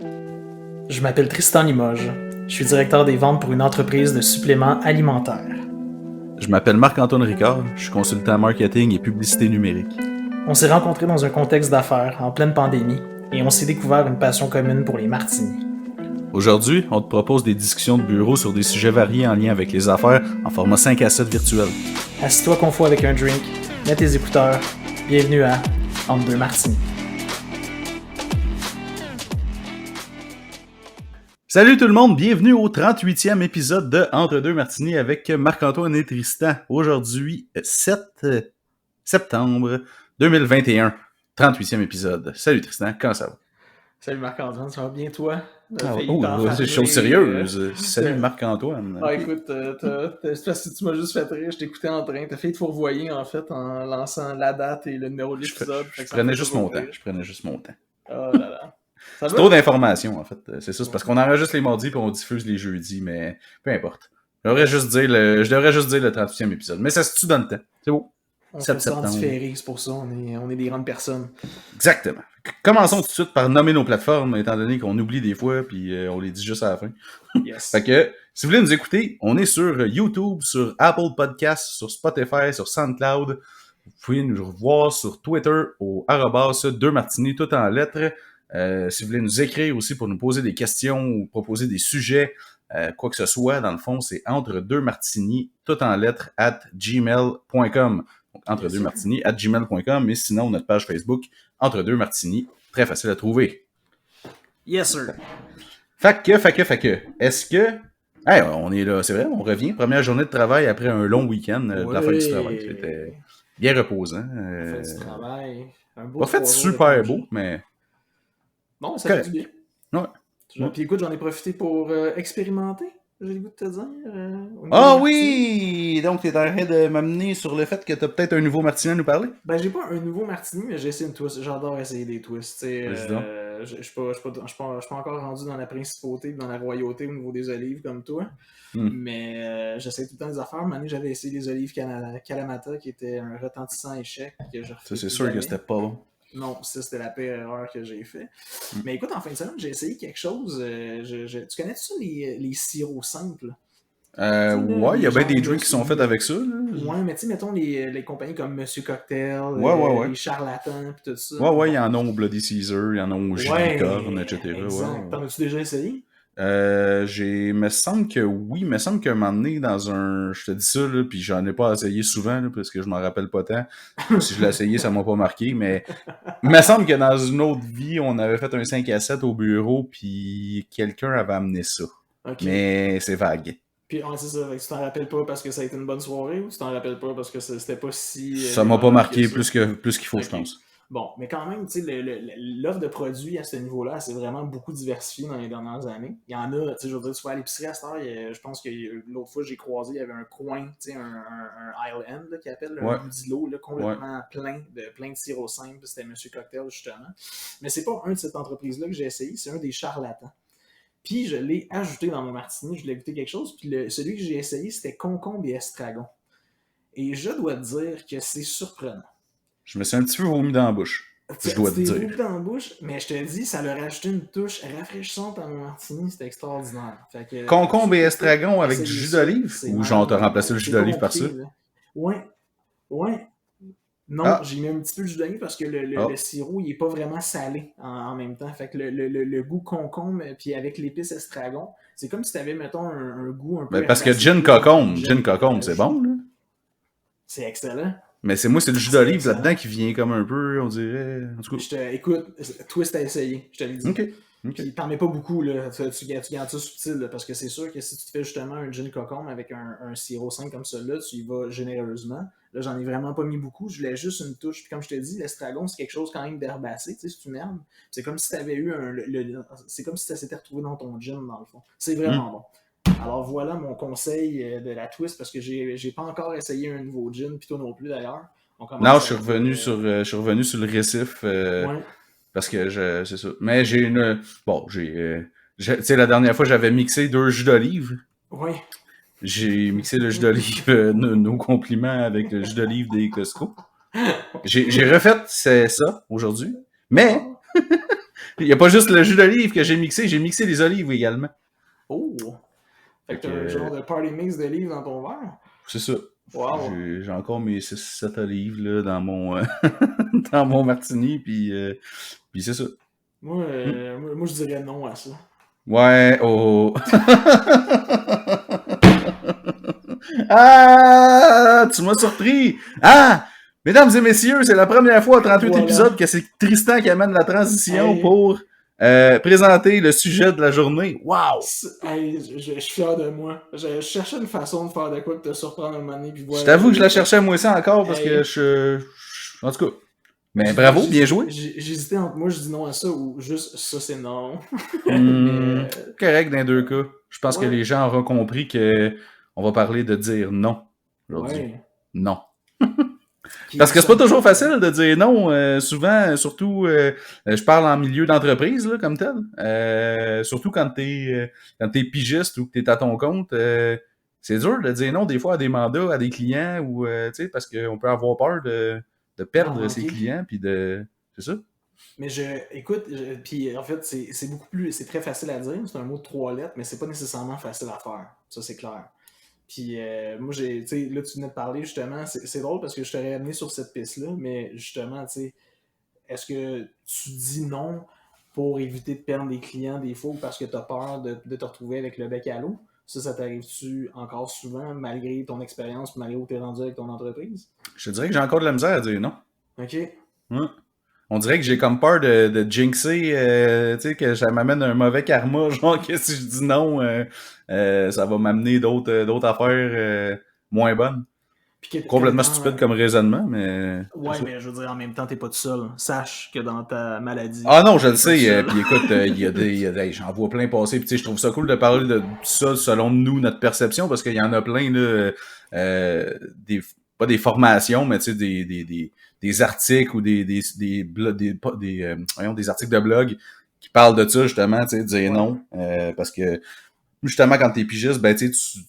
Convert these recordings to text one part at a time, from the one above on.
Je m'appelle Tristan Limoges. Je suis directeur des ventes pour une entreprise de suppléments alimentaires. Je m'appelle Marc-Antoine Ricard, je suis consultant marketing et publicité numérique. On s'est rencontrés dans un contexte d'affaires en pleine pandémie et on s'est découvert une passion commune pour les martinis. Aujourd'hui, on te propose des discussions de bureau sur des sujets variés en lien avec les affaires en format 5 à 7 virtuel. Assis-toi confort avec un drink, mets tes écouteurs. Bienvenue à Entre deux martinis. Salut tout le monde, bienvenue au 38e épisode de Entre deux martinis avec Marc-Antoine et Tristan. Aujourd'hui, 7 septembre 2021, 38e épisode. Salut Tristan, comment ça va? Salut Marc-Antoine, ça va bien toi? C'est des choses sérieuses. Salut Marc-Antoine. Écoute, c'est parce que tu m'as juste fait rire, je t'écoutais en train, t'as fait te fourvoyer en fait en lançant la date et le numéro de l'épisode. Je prenais juste mon temps. Oh là là. C'est trop d'informations, en fait. C'est ça, c'est parce qu'on enregistre les mardis et on diffuse les jeudis, mais peu importe. Je devrais juste dire le 38e épisode. Mais ça se tue dans le temps. C'est beau. On fait ça en différé, c'est pour ça, on est des grandes personnes. Exactement. Commençons tout de suite par nommer nos plateformes, étant donné qu'on oublie des fois, puis on les dit juste à la fin. Yes. Fait que, si vous voulez nous écouter, on est sur YouTube, sur Apple Podcasts, sur Spotify, sur SoundCloud. Vous pouvez nous revoir sur Twitter au @2martinis, tout en lettres. Si vous voulez nous écrire aussi pour nous poser des questions ou proposer des sujets, quoi que ce soit, dans le fond, c'est entre deux martinis, tout en lettres, @gmail.com. Donc, entre deux martinis, @gmail.com. Et sinon, notre page Facebook, entre deux martinis, très facile à trouver. Yes, sir. Fait que, est-ce que... Hey, on est là, c'est vrai, on revient. Première journée de travail après un long week-end de la fin du travail. C'était bien reposant. Fin du travail. Un beau pas fait super beau, mais... Non, ça fait du bien. Ouais. Puis écoute, j'en ai profité pour expérimenter, j'ai le goût de te dire. Oui! Donc, t'es en train de m'amener sur le fait que t'as peut-être un nouveau martini à nous parler? Ben, j'ai pas un nouveau martini, mais j'ai essayé une twist. J'adore essayer des twists. Je suis pas encore rendu dans la principauté, dans la royauté au niveau des olives comme toi. Mais j'essaie tout le temps des affaires. Une année, j'avais essayé les olives Kalamata, qui était un retentissant échec. Ça, c'est sûr que c'était pas bon. Non, ça, c'était la pire erreur que j'ai fait. Mais écoute, en fin de semaine, j'ai essayé quelque chose. Tu connais ça, les sirops simples? Ouais, il y a bien des drinks qui sont faits avec ça. Là. Ouais, mais tu sais, mettons les compagnies comme Monsieur Cocktail, les charlatans, pis tout ça. Ouais, il y en a au Bloody Caesar, il y en a au Gilicorne, etc. Exact. Ouais. T'en as-tu déjà essayé? Me semble que oui, me semble qu'un moment donné, dans un... Je te dis ça, là, puis j'en ai pas essayé souvent, là, parce que je m'en rappelle pas tant. Si je l'ai essayé, ça m'a pas marqué, mais me semble que dans une autre vie, on avait fait un 5 à 7 au bureau, puis quelqu'un avait amené ça. Okay. Mais c'est vague. Puis c'est ça, tu t'en rappelles pas parce que ça a été une bonne soirée, ou tu t'en rappelles pas parce que c'était pas si... ça m'a pas marqué plus qu'il faut, je pense. Bon, mais quand même, tu sais, l'offre de produits à ce niveau-là, c'est vraiment beaucoup diversifié dans les dernières années. Il y en a, tu sais, je veux dire, tu vas à l'épicerie à cette heure, je pense que l'autre fois, j'ai croisé, il y avait un coin, tu sais, un aisle end, là, qui appelle, un d'îlot, là, complètement plein de sirops simples, c'était Monsieur Cocktail, justement. Mais c'est pas un de cette entreprise-là que j'ai essayé, c'est un des charlatans. Puis je l'ai ajouté dans mon martini, je l'ai goûté quelque chose, puis celui que j'ai essayé, c'était concombre et estragon. Et je dois te dire que c'est surprenant. Je me suis un petit peu vomi dans la bouche. Je dois te dire. Vomi dans la bouche, mais je te dis, ça leur a ajouté une touche rafraîchissante à mon martini, c'était extraordinaire. Fait que, concombre et estragon avec du jus d'olive? Ou genre t'as remplacé le jus d'olive par ça? Ouais. Non, j'ai mis un petit peu de jus d'olive parce que le sirop, il est pas vraiment salé en même temps. Fait que le goût concombre, puis avec l'épice estragon, c'est comme si tu avais, mettons, un goût un peu... parce que gin cocombe, c'est bon, là. C'est excellent. Mais c'est le jus d'olive là-dedans qui vient comme un peu, on dirait... En tout cas. Écoute, twist à essayer, je te l'ai dit. OK. Puis t'en mets pas beaucoup, là. Tu gardes ça subtil, là, parce que c'est sûr que si tu te fais justement un gin cocombe avec un sirop 5 comme ça, là, tu y vas généreusement. Là, j'en ai vraiment pas mis beaucoup. Je voulais juste une touche. Puis comme je te dis, l'estragon, c'est quelque chose quand même d'herbacé, tu sais, c'est une herbe. C'est comme si t'avais eu c'est comme si ça s'était retrouvé dans ton gin, dans le fond. C'est vraiment bon. Alors voilà mon conseil de la twist, parce que j'ai pas encore essayé un nouveau gin, puis toi non plus d'ailleurs. Non, je suis revenu sur le récif, parce que c'est ça. Mais j'ai une... Bon, tu sais, la dernière fois, j'avais mixé 2 jus d'olive. Oui. J'ai mixé le jus d'olive, nos compliments avec le jus d'olive des Costco. J'ai refait ça aujourd'hui, mais Il n'y a pas juste le jus d'olive que j'ai mixé les olives également. Oh! Fait que t'as un genre de party mix d'olives dans ton verre? C'est ça. Wow! J'ai encore mes 6-7 olives là, dans mon dans mon martini, puis c'est ça. Moi, moi, je dirais non à ça. Ouais, oh. Ah, tu m'as surpris. Ah, mesdames et messieurs, c'est la première fois à 38 Voilà. épisodes que c'est Tristan qui amène la transition Hey. pour présenter le sujet de la journée. Wow! Hey, je suis fier de moi. Je cherchais une façon de faire de quoi que te surprendre un moment donné, puis Je voilà. t'avoue que je la cherchais moi aussi encore parce que Hey. en tout cas. Mais bravo, bien joué. J'hésitais entre moi, je dis non à ça ou juste ça, c'est non. Mais... correct dans les deux cas. Je pense que Ouais. les gens auront compris que on va parler de dire non aujourd'hui. Ouais. Non. Puis Parce que c'est ça- pas toujours facile de dire non. Souvent, surtout, je parle en milieu d'entreprise là, comme tel. Surtout quand t'es pigiste ou que t'es à ton compte. C'est dur de dire non des fois à des mandats, à des clients ou tu sais, parce qu'on peut avoir peur de d'en perdre ses manquer. clients puis de. C'est ça? Mais écoute, puis en fait, c'est beaucoup plus, c'est très facile à dire, c'est un mot de 3 lettres, mais c'est pas nécessairement facile à faire. Ça, c'est clair. Puis moi, tu sais, là, tu venais de parler justement, c'est drôle parce que je t'aurais amené sur cette piste-là, mais justement, tu sais, est-ce que tu dis non pour éviter de perdre des clients des fois ou parce que tu as peur de te retrouver avec le bec à l'eau? Ça t'arrive-tu encore souvent malgré ton expérience, malgré où tu es rendu avec ton entreprise? Je te dirais que j'ai encore de la misère à dire non. OK. Ouais. On dirait que j'ai comme peur de jinxer, tu sais, que ça m'amène un mauvais karma, genre que si je dis non, ça va m'amener d'autres affaires moins bonnes. Puis que Complètement dans, stupide comme raisonnement, mais c'est ouais, ça. mais je veux dire, en même temps, t'es pas tout seul. Sache que dans ta maladie, Ah non, je le t'es pas tout sais, seul. puis écoute, j'en vois plein passer, puis tu sais, je trouve ça cool de parler de ça selon nous, notre perception, parce qu'il y en a plein, là, pas des formations, mais tu sais, des articles ou voyons, des articles de blog qui parlent de ça, justement, tu sais, de dire Ouais. non, parce que, justement, quand t'es pigiste, ben, tu sais,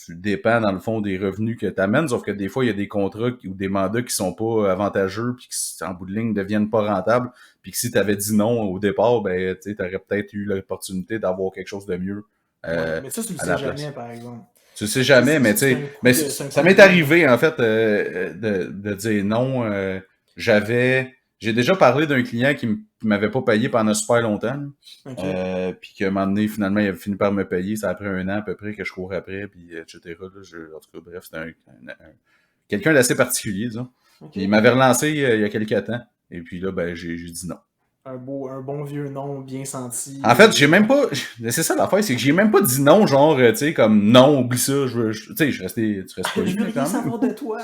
tu dépends, dans le fond, des revenus que tu amènes, sauf que des fois, il y a des contrats ou des mandats qui sont pas avantageux, puis qui, en bout de ligne, deviennent pas rentables, puis que si tu avais dit non au départ, ben, tu aurais peut-être eu l'opportunité d'avoir quelque chose de mieux Ouais. Mais ça, tu le à sais la jamais, place. par exemple. Tu sais jamais, mais tu C'est sais, un coup mais de. C'est un ça coup de m'est vue. arrivé, en fait, de dire non. J'ai déjà parlé d'un client qui m'avait pas payé pendant super longtemps. OK. Puis qu'à un moment donné, finalement, il a fini par me payer. Ça a pris 1 an à peu près que je cours après, puis etc. Là, en tout cas, bref, c'était quelqu'un d'assez particulier, disons. OK. Puis il m'avait relancé il y a quelques temps. Et puis là, ben, j'ai dit non. Un bon vieux nom bien senti. En fait, j'ai même pas. C'est ça l'affaire, c'est que j'ai même pas dit non, genre, tu sais, comme non, oublie ça, tu sais, tu restes poli, Je veux là, rien quand même. savoir de toi.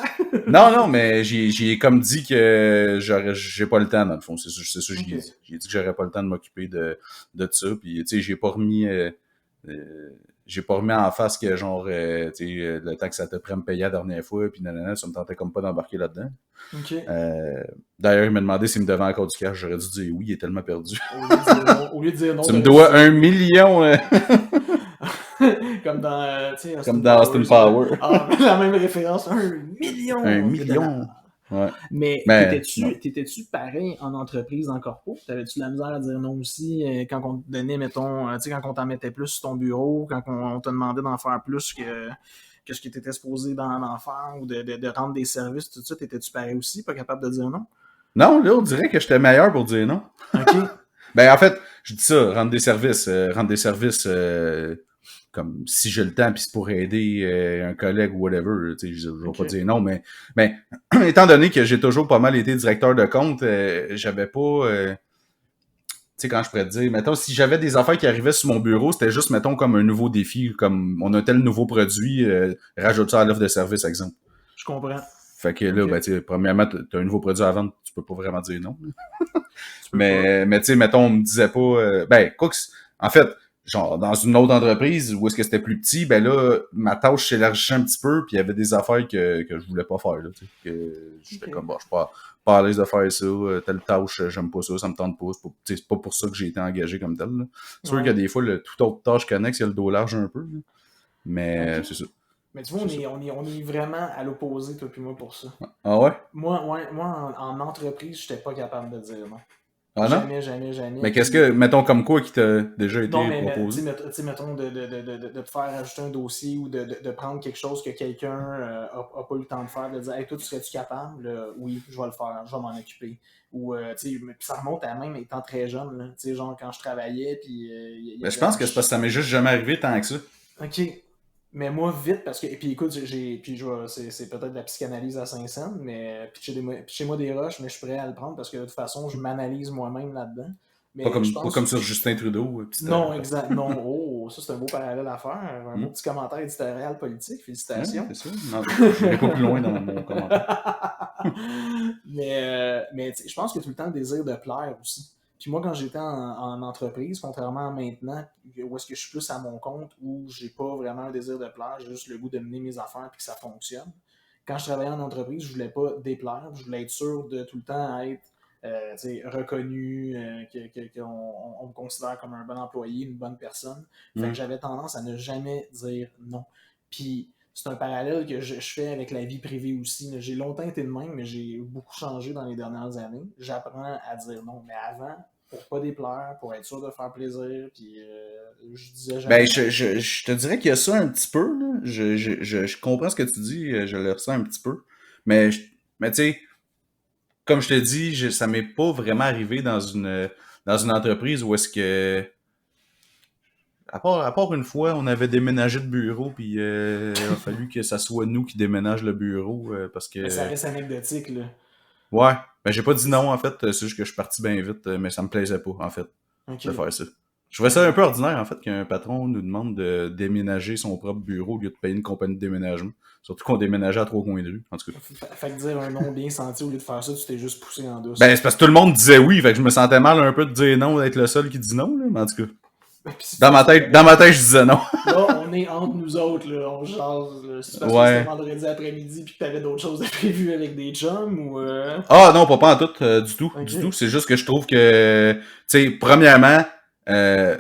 Non, mais j'ai comme dit que j'ai pas le temps, dans le fond. C'est ça que OK. j'ai dit. J'ai dit que j'aurais pas le temps de m'occuper de ça. Puis, tu sais, j'ai pas remis en face que, genre, tu sais, le temps que ça te prenne me payer la dernière fois, puis nanana, ça me tentait comme pas d'embarquer là-dedans. OK. D'ailleurs, il m'a demandé s'il me devait encore du cash. J'aurais dû dire oui, il est tellement perdu. Au lieu de dire non, Tu me t'aurais dois dit 1 million, comme dans, tu sais, comme dans Austin Power. Ah, la même référence. 1 million 1 de dollars. million. Ouais. Mais Mais, non. t'étais-tu pareil en entreprise, en corpo? T'avais-tu de la misère à dire non aussi quand on te donnait, mettons, tu sais, quand on t'en mettait plus sur ton bureau, quand on te demandait d'en faire plus que ce que t'étais supposé d'en faire ou de rendre des services, tout ça, t'étais-tu pareil aussi, pas capable de dire non? Non, là, on dirait que j'étais meilleur pour dire non. OK. Ben, en fait, je dis ça, rendre des services comme si j'ai le temps puis c'est pour aider un collègue ou whatever, tu sais, je vais pas OK. dire non, mais étant donné que j'ai toujours pas mal été directeur de compte, j'avais pas, tu sais, quand je pourrais te dire, mettons, si j'avais des affaires qui arrivaient sur mon bureau, c'était juste, mettons, comme un nouveau défi, comme on a tel nouveau produit, rajoute ça à l'offre de service, exemple. Je comprends. Fait que là, OK. ben, tu sais, premièrement, t'as un nouveau produit à vendre, tu peux pas vraiment dire non. Tu peux pas. Mais tu sais, mettons, on me disait pas. Ben, quoi que. En fait, genre, dans une autre entreprise où est-ce que c'était plus petit, ben là, ma tâche s'élargissait un petit peu, puis il y avait des affaires que je voulais pas faire, là. Tu sais, que j'étais OK. comme, bon, je suis pas à l'aise de faire ça, telle tâche, j'aime pas ça, ça me tente pas. C'est pas pour ça que j'ai été engagé comme tel, là. C'est sûr Ouais. qu'il y a des fois, toute autre tâche connexe, il y a le dos large un peu, là. Mais OK. c'est ça. Mais tu vois, on est vraiment à l'opposé, toi puis moi, pour ça. Ah ouais? Moi, en entreprise, j'étais pas capable de dire non. Ah non? Jamais, jamais, jamais. Mais qu'est-ce que, Puis, mettons comme quoi qui t'a déjà non, été mais proposé? tu sais, mettons de te faire ajouter un dossier ou de prendre quelque chose que quelqu'un a pas eu le temps de faire, de dire, hey, toi, tu serais-tu capable? Oui, je vais le faire, je vais m'en occuper. Ou, tu sais, puis ça remonte à même étant très jeune, là. Tu sais, genre quand je travaillais, puis il y Ben, je avait pense un. que c'est parce que ça m'est juste jamais arrivé tant que ça. Ok. Mais moi, vite, parce que. Et puis écoute, puis c'est peut-être de la psychanalyse à Saint-Saëns, mais pitchez-moi des roches, mais je suis prêt à le prendre parce que de toute façon, je m'analyse moi-même là-dedans. Mais je Pas comme pense. sur Justin Trudeau, petite Non, exact. aparté. Non. Oh, ça, c'est un beau parallèle à faire. Un beau petit commentaire éditorial politique. Ouais, Félicitations. c'est ça. Non, j'irai pas plus loin dans mon commentaire. mais je pense qu'il y a tout le temps le désir de plaire aussi. Puis moi, quand j'étais en entreprise, contrairement à maintenant, où est-ce que je suis plus à mon compte, où j'ai pas vraiment un désir de plaire, j'ai juste le goût de mener mes affaires et que ça fonctionne. Quand je travaillais en entreprise, je voulais pas déplaire, je voulais être sûr de tout le temps être reconnu, qu'on me considère comme un bon employé, une bonne personne. Fait que Hum. j'avais tendance à ne jamais dire non. Puis c'est un parallèle que je fais avec la vie privée aussi. J'ai longtemps été de même, mais j'ai beaucoup changé dans les dernières années. J'apprends à dire non. Mais avant, pour pas déplaire, pour être sûr de faire plaisir, puis je disais jamais Ben, non. je te dirais qu'il y a ça un petit peu, là. Je comprends ce que tu dis, je le ressens un petit peu. Mais, mais tu sais, comme je te dis, ça m'est pas vraiment arrivé dans une entreprise où est-ce que, à part une fois, on avait déménagé de bureau, puis il a fallu que ça soit nous qui déménage le bureau, parce Mais ça que, reste anecdotique, là. ouais, ben j'ai pas dit C'est- non, en fait, c'est juste que je suis parti bien vite, mais ça me plaisait pas, en fait, Ok. de faire ça. Je trouvais ça un peu ordinaire, en fait, qu'un patron nous demande de déménager son propre bureau au lieu de payer une compagnie de déménagement. Surtout qu'on déménageait à 3 coins de rue, en tout cas. Fait que dire un non bien senti au lieu de faire ça, tu t'es juste poussé en Ben, douce. c'est parce que tout le monde disait oui, fait que je me sentais mal un peu de dire non, d'être le seul qui dit non, là, mais en tout cas. Puis si tu c'est Dans correct. ma tête, je disais non. Là, on est entre nous autres, là, on jase. Là. C'est parce que c'était Ouais. vendredi après-midi puis que t'avais d'autres choses de prévues avec des chums ou. Ah non, pas en tout, du tout, Ok. du tout. C'est juste que je trouve que, tu sais, premièrement, euh,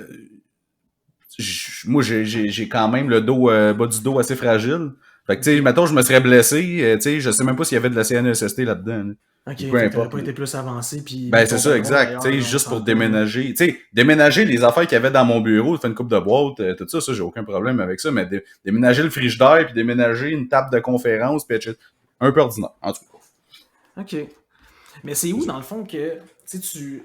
moi j'ai quand même le dos, bas du dos assez fragile. Fait que, tu sais, Ok. mettons, je me serais blessé, tu sais, je sais même pas s'il y avait de la CNESST là-dedans, là. Ok, Ou peu fait que t'aurais importe, pas là. été plus avancé puis Ben, mis c'est ton ça, patron exact. Tu d'ailleurs, sais, là, on juste pour s'entend. Là. déménager. Tu sais, déménager les affaires qu'il y avait dans mon bureau, faire une coupe de boîte, tout ça, j'ai aucun problème avec ça. Mais déménager le frigidaire, puis déménager une table de conférence, puis etc. Un peu ordinaire, en tout cas. Ok. Mais c'est C'est où, ça. dans le fond, que tu sais,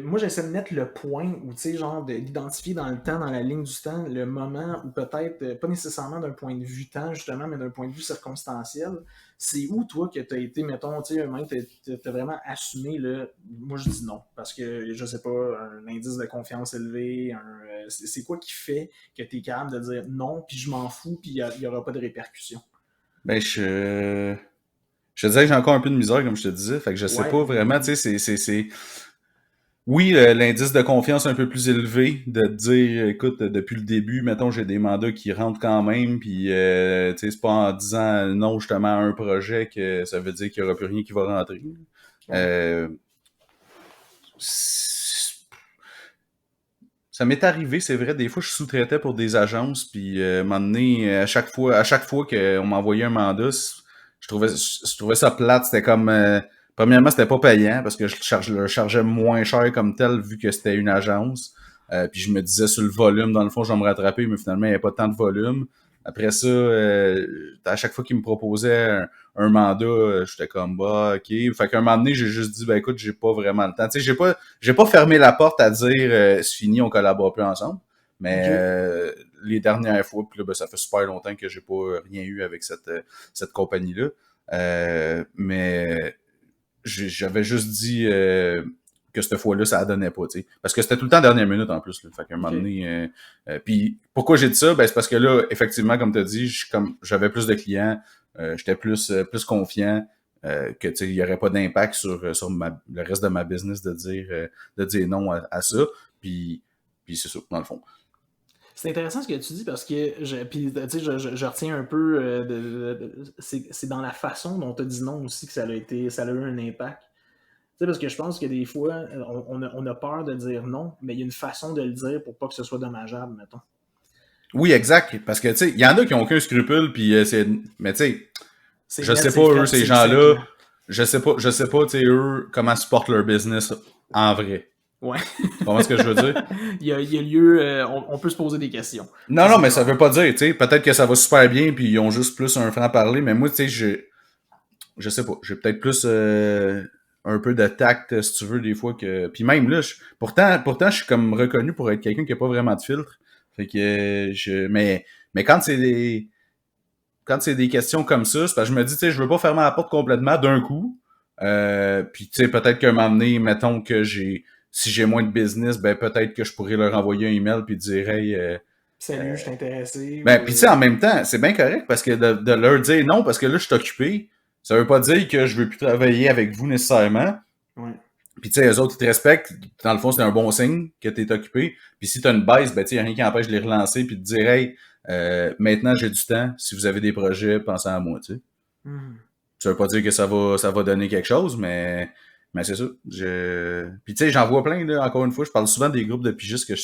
moi, j'essaie de mettre le point où, tu sais, genre, d'identifier dans le temps, dans la ligne du temps, le moment où peut-être, pas nécessairement d'un point de vue temps, justement, mais d'un point de vue circonstanciel. C'est où, toi, que tu as été, mettons, tu sais, un moment, t'as vraiment assumé, là, moi, je dis non. Parce que, je sais pas, un indice de confiance élevé, c'est quoi qui fait que tu es capable de dire non, puis je m'en fous, puis il n'y aura pas de répercussions? Ben, je te disais que j'ai encore un peu de misère, comme je te disais. Fait que je sais Ouais, pas vraiment, tu sais, oui, l'indice de confiance un peu plus élevé, de te dire, écoute, depuis le début, mettons, j'ai des mandats qui rentrent quand même, puis, tu sais, c'est pas en disant non, justement, à un projet que ça veut dire qu'il y aura plus rien qui va rentrer. ouais. Euh, Ça m'est arrivé, c'est vrai, des fois je sous-traitais pour des agences, puis un moment donné, à chaque fois qu'on m'envoyait un mandat, je trouvais ça plate. C'était comme premièrement, c'était pas payant parce que le chargeais moins cher comme tel vu que c'était une agence. Puis je me disais sur le volume, dans le fond, je vais me rattraper, mais finalement, il n'y avait pas tant de volume. Après ça, à chaque fois qu'ils me proposaient un mandat, j'étais comme bah ok. Fait qu'à un moment donné, j'ai juste dit ben écoute, j'ai pas vraiment le temps. Tu sais, j'ai pas fermé la porte à dire c'est fini, on collabore plus ensemble. Mais OK. les dernières fois, puis là, ben, ça fait super longtemps que j'ai pas rien eu avec cette compagnie-là. Mais j'avais juste dit que cette fois-là, ça donnait pas, tu sais. Parce que c'était tout le temps dernière minute en plus. Là. Fait qu'à un moment OK. donné. Puis pourquoi j'ai dit ça? Ben, c'est parce que là, effectivement, comme tu as dit, j'avais plus de clients, j'étais plus confiant. Que tu sais, il n'y aurait pas d'impact sur le reste de ma business de dire non à ça. Puis, puis c'est ça, dans le fond. C'est intéressant ce que tu dis parce que puis, tu sais, je retiens un peu c'est dans la façon dont tu as dit non aussi que ça a eu un impact. Tu sais, parce que je pense que des fois, on a peur de dire non, mais il y a une façon de le dire pour pas que ce soit dommageable, mettons. Oui, exact. Parce que tu sais, il y en a qui ont aucun scrupule, puis mais tu sais, C'est je net, sais c'est pas, eux, fret, ces c'est sec, gens-là, là. je sais pas, tu sais, eux, comment supportent leur business en vrai. Ouais. Tu comprends ce que je veux dire? Il y a lieu, on peut se poser des questions. Non, Ça, non, c'est mais ça clair. veut pas dire, tu sais, peut-être que ça va super bien puis ils ont juste plus un franc-parler, mais moi, tu sais, je sais pas, j'ai peut-être plus un peu de tact, si tu veux, des fois que. Puis même là, pourtant, je suis comme reconnu pour être quelqu'un qui a pas vraiment de filtre. Fait que mais quand c'est des questions comme ça, c'est parce que je me dis, tu sais, je veux pas fermer la porte complètement d'un coup. Puis tu sais, peut-être qu'à un moment donné, mettons que si j'ai moins de business, ben peut-être que je pourrais leur envoyer un email puis dire hey, Salut, je suis intéressé. ben, Ou, puis tu sais, en même temps, c'est bien correct parce que de leur dire non parce que là, je suis occupé, ça veut pas dire que je veux plus travailler avec vous nécessairement. ouais. Puis tu sais, eux autres, ils te respectent. Dans le fond, c'est un bon signe que tu es occupé. Puis si tu as une baisse, ben tu sais, y a rien qui empêche de les relancer puis de dire hey, maintenant j'ai du temps, si vous avez des projets, pensez à moi, tu sais. Hmm. Ça veut pas dire que ça va donner quelque chose, mais c'est ça. Puis tu sais, j'en vois plein, là, encore une fois, je parle souvent des groupes de pigistes que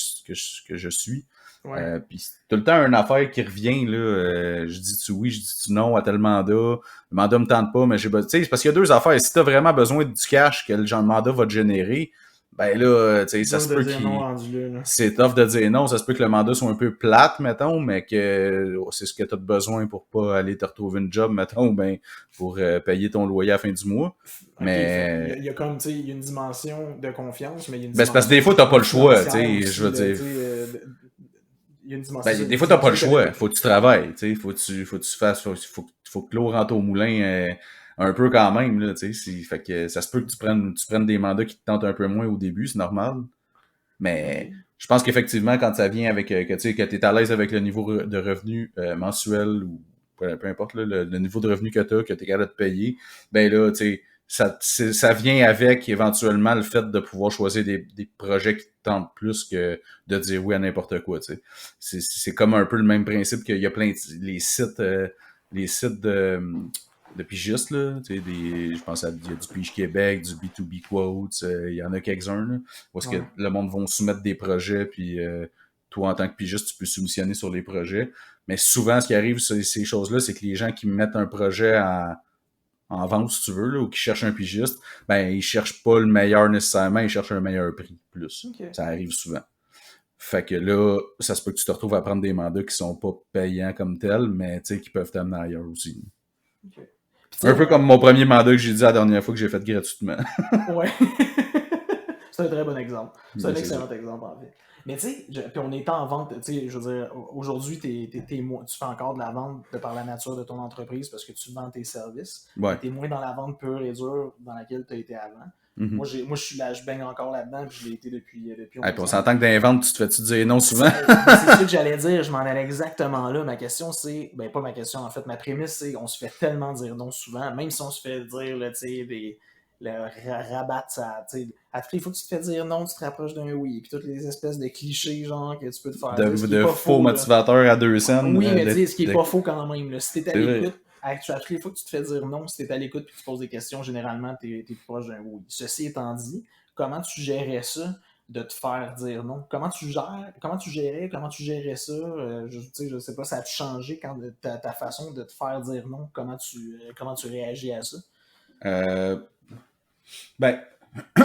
je suis. Ouais. Puis c'est tout le temps une affaire qui revient, là. Je dis-tu oui, je dis-tu non à tel mandat. Le mandat me tente pas, mais j'ai besoin. Tu sais, c'est parce qu'il y a deux affaires. Si t'as vraiment besoin du cash que le genre de mandat va te générer, ben là, tu sais, ça Dur se de peut dire non qu'il. rendu là. C'est tough de dire non, ça se peut que le mandat soit un peu plate, mettons, mais que c'est ce que tu as besoin pour pas aller te retrouver une job, mettons, ben pour payer ton loyer à la fin du mois. OK, fait, Mais il y a comme, tu sais, il y a une dimension de confiance, mais il y a une ben c'est parce que des dimension fois t'as pas le choix, tu financière sais, je aussi, veux là, dire. tu sais, il y a une dimension, Ben, c'est ça, des une fois t'as pas dimension le choix, économique. faut que tu travailles, tu sais, faut que tu fasses, faut que l'eau rentre au moulin un peu quand même là, tu sais, fait que ça se peut que tu prennes des mandats qui te tentent un peu moins au début, c'est normal. Mais OK. je pense qu'effectivement, quand ça vient avec que tu sais, que tu es à l'aise avec le niveau de revenu mensuel ou peu importe là, le niveau de revenu que tu as, que tu es capable de te payer, ben là, tu sais, ça vient avec éventuellement le fait de pouvoir choisir des projets qui te tentent plus que de dire oui à n'importe quoi. Tu sais. C'est comme un peu le même principe qu'il y a plein de les sites de pigistes, là, tu sais, je pense qu'il y a du Pige Québec, du B2B Quotes, il y en a quelques-uns, là, où est-ce que Ouais. le monde va soumettre des projets, puis toi, en tant que pigiste, tu peux soumissionner sur les projets. Mais souvent, ce qui arrive sur ces choses-là, c'est que les gens qui mettent un projet en vente, si tu veux, là, ou qui cherchent un pigiste, ben, ils cherchent pas le meilleur nécessairement, ils cherchent un meilleur prix, plus. OK. Ça arrive souvent. Fait que là, ça se peut que tu te retrouves à prendre des mandats qui sont pas payants comme tels, mais tu sais, qui peuvent t'amener ailleurs aussi. OK. Puis tu Un sais, peu comme mon premier mandat que j'ai dit la dernière fois que j'ai fait gratuitement. ouais. C'est un très bon exemple. C'est un Ben, c'est ça. excellent exemple, en fait. Mais tu sais, puis on est en vente, tu sais, je veux dire, aujourd'hui, tu fais encore de la vente de par la nature de ton entreprise parce que tu vends tes services, mais Ouais. tu es moins dans la vente pure et dure dans laquelle tu as été avant. Mhm. Moi, je suis là, je baigne encore là-dedans, puis je l'ai été depuis Hey, puis 11 on ans. s'entend que dans les ventes, tu te fais-tu dire non souvent? Ben, c'est ça que j'allais dire, je m'en allais exactement là. Ma question, c'est, ben pas ma question en fait, ma prémisse, c'est on se fait tellement dire non souvent, même si on se fait dire, là, tu sais, le rabat, ça, tu sais, après, il faut que tu te fais dire non, tu te rapproches d'un oui, puis toutes les espèces de clichés, genre, que tu peux te faire dire, ce qui est De pas faux faux, là. motivateurs à 2 cents. Oui, mais tu sais, ce qui est pas faux quand même, là. Si t'es à C'est vrai. l'écoute, après, il faut que tu te fais dire non, si t'es à l'écoute puis que tu poses des questions, généralement, t'es plus proche d'un oui. Ceci étant dit, comment tu gérais ça? De te faire dire non. Comment tu gérais ça? Je sais pas, ça a changé quand ta façon de te faire dire non? Comment tu réagis à ça? Euh, ben,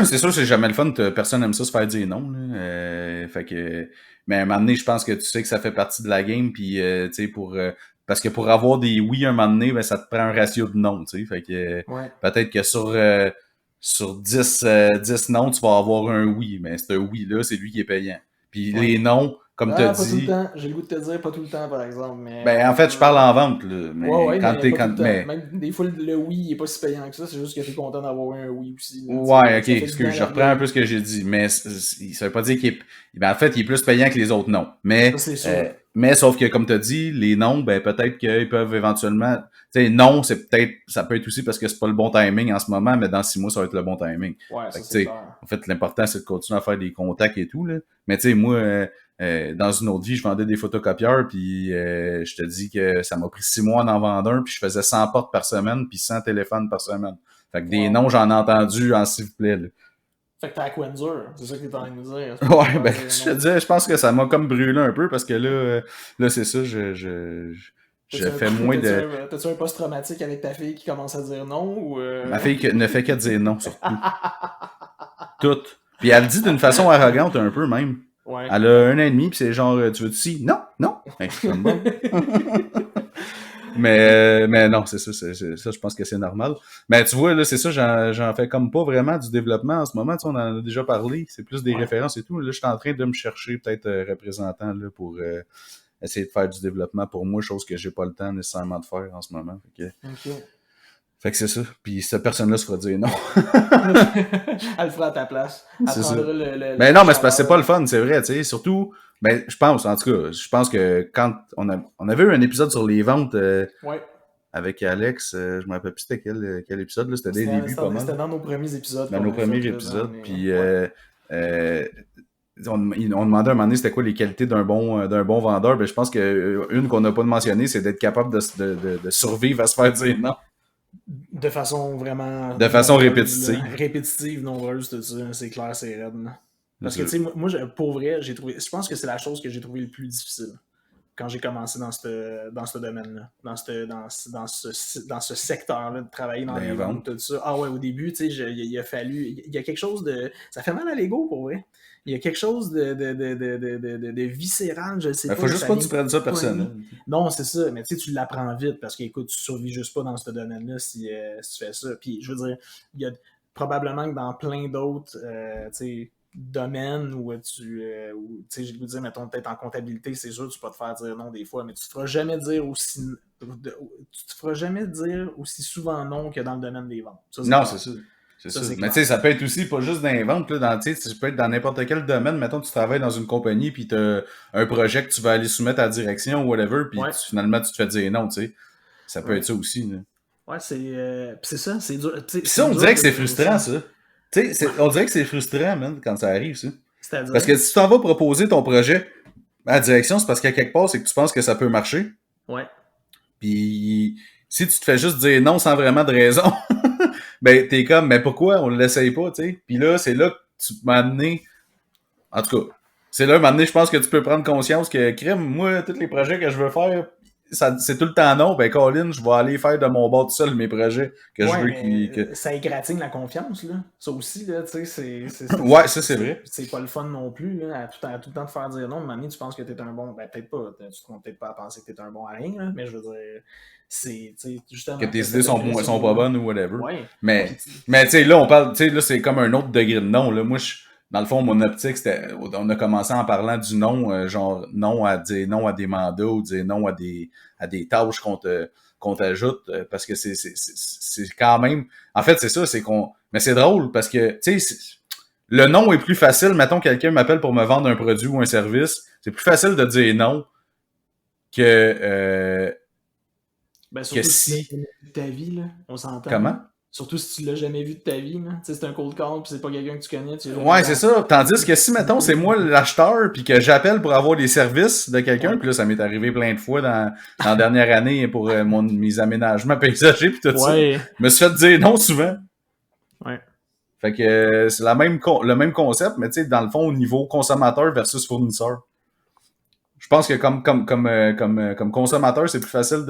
c'est sûr, c'est jamais le fun. Personne n'aime ça se faire dire non. Là. Fait que, mais à un moment donné, je pense que tu sais que ça fait partie de la game. Puis, tu sais, parce que pour avoir des oui un moment donné, ben, ça te prend un ratio de non. Tu sais, fait que Ouais. peut-être que sur 10 10 non, tu vas avoir un oui. Mais c'est un oui-là, c'est lui qui est payant. Puis Ouais. les non, comme tu as Ah, pas tout le dit, temps. J'ai le goût de te dire pas tout le temps, par exemple, mais ben en on fait, je parle peut. en vente, là. Ouais, Mais ouais, quand mais t'es. pas tout le temps. Mais Même des fois, le oui, il est pas si payant que ça. C'est juste que t'es content d'avoir eu un oui aussi. Là, tu ouais, sais. ok, Ça fait du bien excuse, à je reprends un peu l'orgueil. ce que j'ai dit, mais ça veut pas dire qu'il est. Ben, en fait, il est plus payant que les autres non. Ça, Mais, c'est sûr. mais sauf que, comme tu as dit, les noms, ben peut-être qu'ils peuvent éventuellement. Tu sais, non, ça peut être aussi parce que c'est pas le bon timing en ce moment, mais dans 6 mois, ça va être le bon timing. Ouais, Fait ça, que, tu c'est sais, clair. en fait, l'important, c'est de continuer à faire des contacts et tout, là. Mais, tu sais, moi, dans une autre vie, je vendais des photocopieurs, puis je te dis que ça m'a pris 6 mois d'en vendre un, puis je faisais 100 portes par semaine, puis 100 téléphones par semaine. Fait que des Wow. noms, j'en ai entendu en s'il vous plaît, là. Fait que t'as la couenne dure. C'est ça que t'es en train de nous dire. C'est pour te Ouais, faire ben, dire je te non. disais, je pense que ça m'a comme brûlé un peu parce que là, c'est ça, Je fais moins de... T'as-tu un post-traumatique avec ta fille qui commence à dire non ou Ma fille ne fait que dire non sur tout. Tout. Puis elle le dit d'une façon arrogante un peu même. Ouais. Elle a 1 an et demi, puis c'est genre, tu veux-tu ci? Non, non. Fait que je suis comme bon. Mais non, c'est ça, ça, je pense que c'est normal. Mais tu vois, là, c'est ça, j'en fais comme pas vraiment du développement en ce moment. Tu sais, on en a déjà parlé, c'est plus des références et tout. Là, je suis en train de me chercher peut-être représentant là, pour essayer de faire du développement pour moi, chose que j'ai pas le temps nécessairement de faire en ce moment. Fait que c'est ça. Puis cette personne-là se fera dire non. Elle le fera à ta place. Elle C'est ça. mais non, mais c'est parce que c'est pas le fun, c'est vrai, tu sais. Surtout, ben, je pense, en tout cas, je pense que quand on avait eu un épisode sur les ventes avec Alex, je me rappelle plus c'était quel épisode, là, c'était des débuts pas mal. C'était dans nos premiers épisodes. Dans nos premiers épisodes. Puis on demandait à un moment donné c'était quoi les qualités d'un bon vendeur. Ben, je pense que une qu'on n'a pas mentionné, c'est d'être capable de survivre à se faire dire non. De façon vraiment... De façon répétitive. Répétitive, nombreuse, tout ça. C'est clair, c'est raide. Parce que, tu sais, moi, pour vrai, je pense que c'est la chose que j'ai trouvé le plus difficile quand j'ai commencé dans ce domaine-là, dans ce secteur-là, de travailler dans les ventes, tout ça. Ah ouais, au début, tu sais, il a fallu... Il y a quelque chose de... Ça fait mal à l'ego, pour vrai. Il y a quelque chose de viscéral, je sais pas. Il faut juste pas que tu prennes ça personnel. Non, c'est ça, mais tu sais, tu l'apprends vite parce que, écoute, tu survis juste pas dans ce domaine-là si tu fais ça. Puis, je veux dire, il y a probablement que dans plein d'autres, domaines où tu sais, je vais dire, mettons, peut-être en comptabilité, c'est sûr, tu peux te faire dire non des fois, mais tu te feras jamais dire aussi souvent non que dans le domaine des ventes. Ça, non, c'est ça. C'est ça. Mais tu sais, ça peut être aussi pas juste dans les ventes, là, ça peut être dans n'importe quel domaine. Mettons, tu travailles dans une compagnie, puis tu as un projet que tu vas aller soumettre à la direction ou whatever, puis finalement, tu te fais dire non, tu sais. Ça peut être ça aussi. Là. Ouais, c'est ça, c'est dur. Puis ça, on dirait que c'est frustrant, ça. Tu sais, on dirait que c'est frustrant, man, quand ça arrive, ça. C'est-à-dire? Parce que si tu t'en vas proposer ton projet à la direction, c'est parce qu'à quelque part, c'est que tu penses que ça peut marcher. Ouais. Puis si tu te fais juste dire non sans vraiment de raison, ben t'es comme, mais pourquoi on l'essaye pas, tu sais? Puis là, c'est là que tu m'as amené... En tout cas, c'est là, maintenant, je pense que tu peux prendre conscience que, crème, moi, tous les projets que je veux faire, c'est tout le temps non, ben Colin, je vais aller faire de mon bord tout seul mes projets que je veux ça égratigne la confiance, là. Ça aussi, là, tu sais, ouais, ça c'est vrai. C'est pas le fun non plus, là, à tout le temps de faire dire non. Mamie, tu penses que t'es un bon... Ben peut-être pas, tu te trompes peut-être pas à penser que t'es un bon à rien, là, mais je veux dire, c'est, tu sais, justement... Que tes idées sont pas bonnes ou whatever. Ouais. Mais tu sais, là, on parle, tu sais, là, c'est comme un autre degré de non, là. Moi, dans le fond, mon optique, c'était, on a commencé en parlant du non, genre non à dire non à des mandats ou dire non à des tâches qu'on t'ajoute, parce que c'est quand même, en fait, c'est ça, c'est mais c'est drôle parce que, tu sais, le non est plus facile, mettons quelqu'un m'appelle pour me vendre un produit ou un service, c'est plus facile de dire non que surtout si tu l'as jamais vu de ta vie, là, on s'entend. Comment? Surtout si tu l'as jamais vu de ta vie, là. C'est un cold call, puis c'est pas quelqu'un que tu connais. Ouais, c'est ça. Tandis que si, mettons, c'est moi l'acheteur, puis que j'appelle pour avoir les services de quelqu'un, puis là, ça m'est arrivé plein de fois dans la dernière année pour mes aménagements paysagers, puis tout ça. Je me suis fait dire non souvent. Ouais. Fait que c'est le même concept, mais tu sais, dans le fond, au niveau consommateur versus fournisseur. Je pense que comme consommateur, c'est plus facile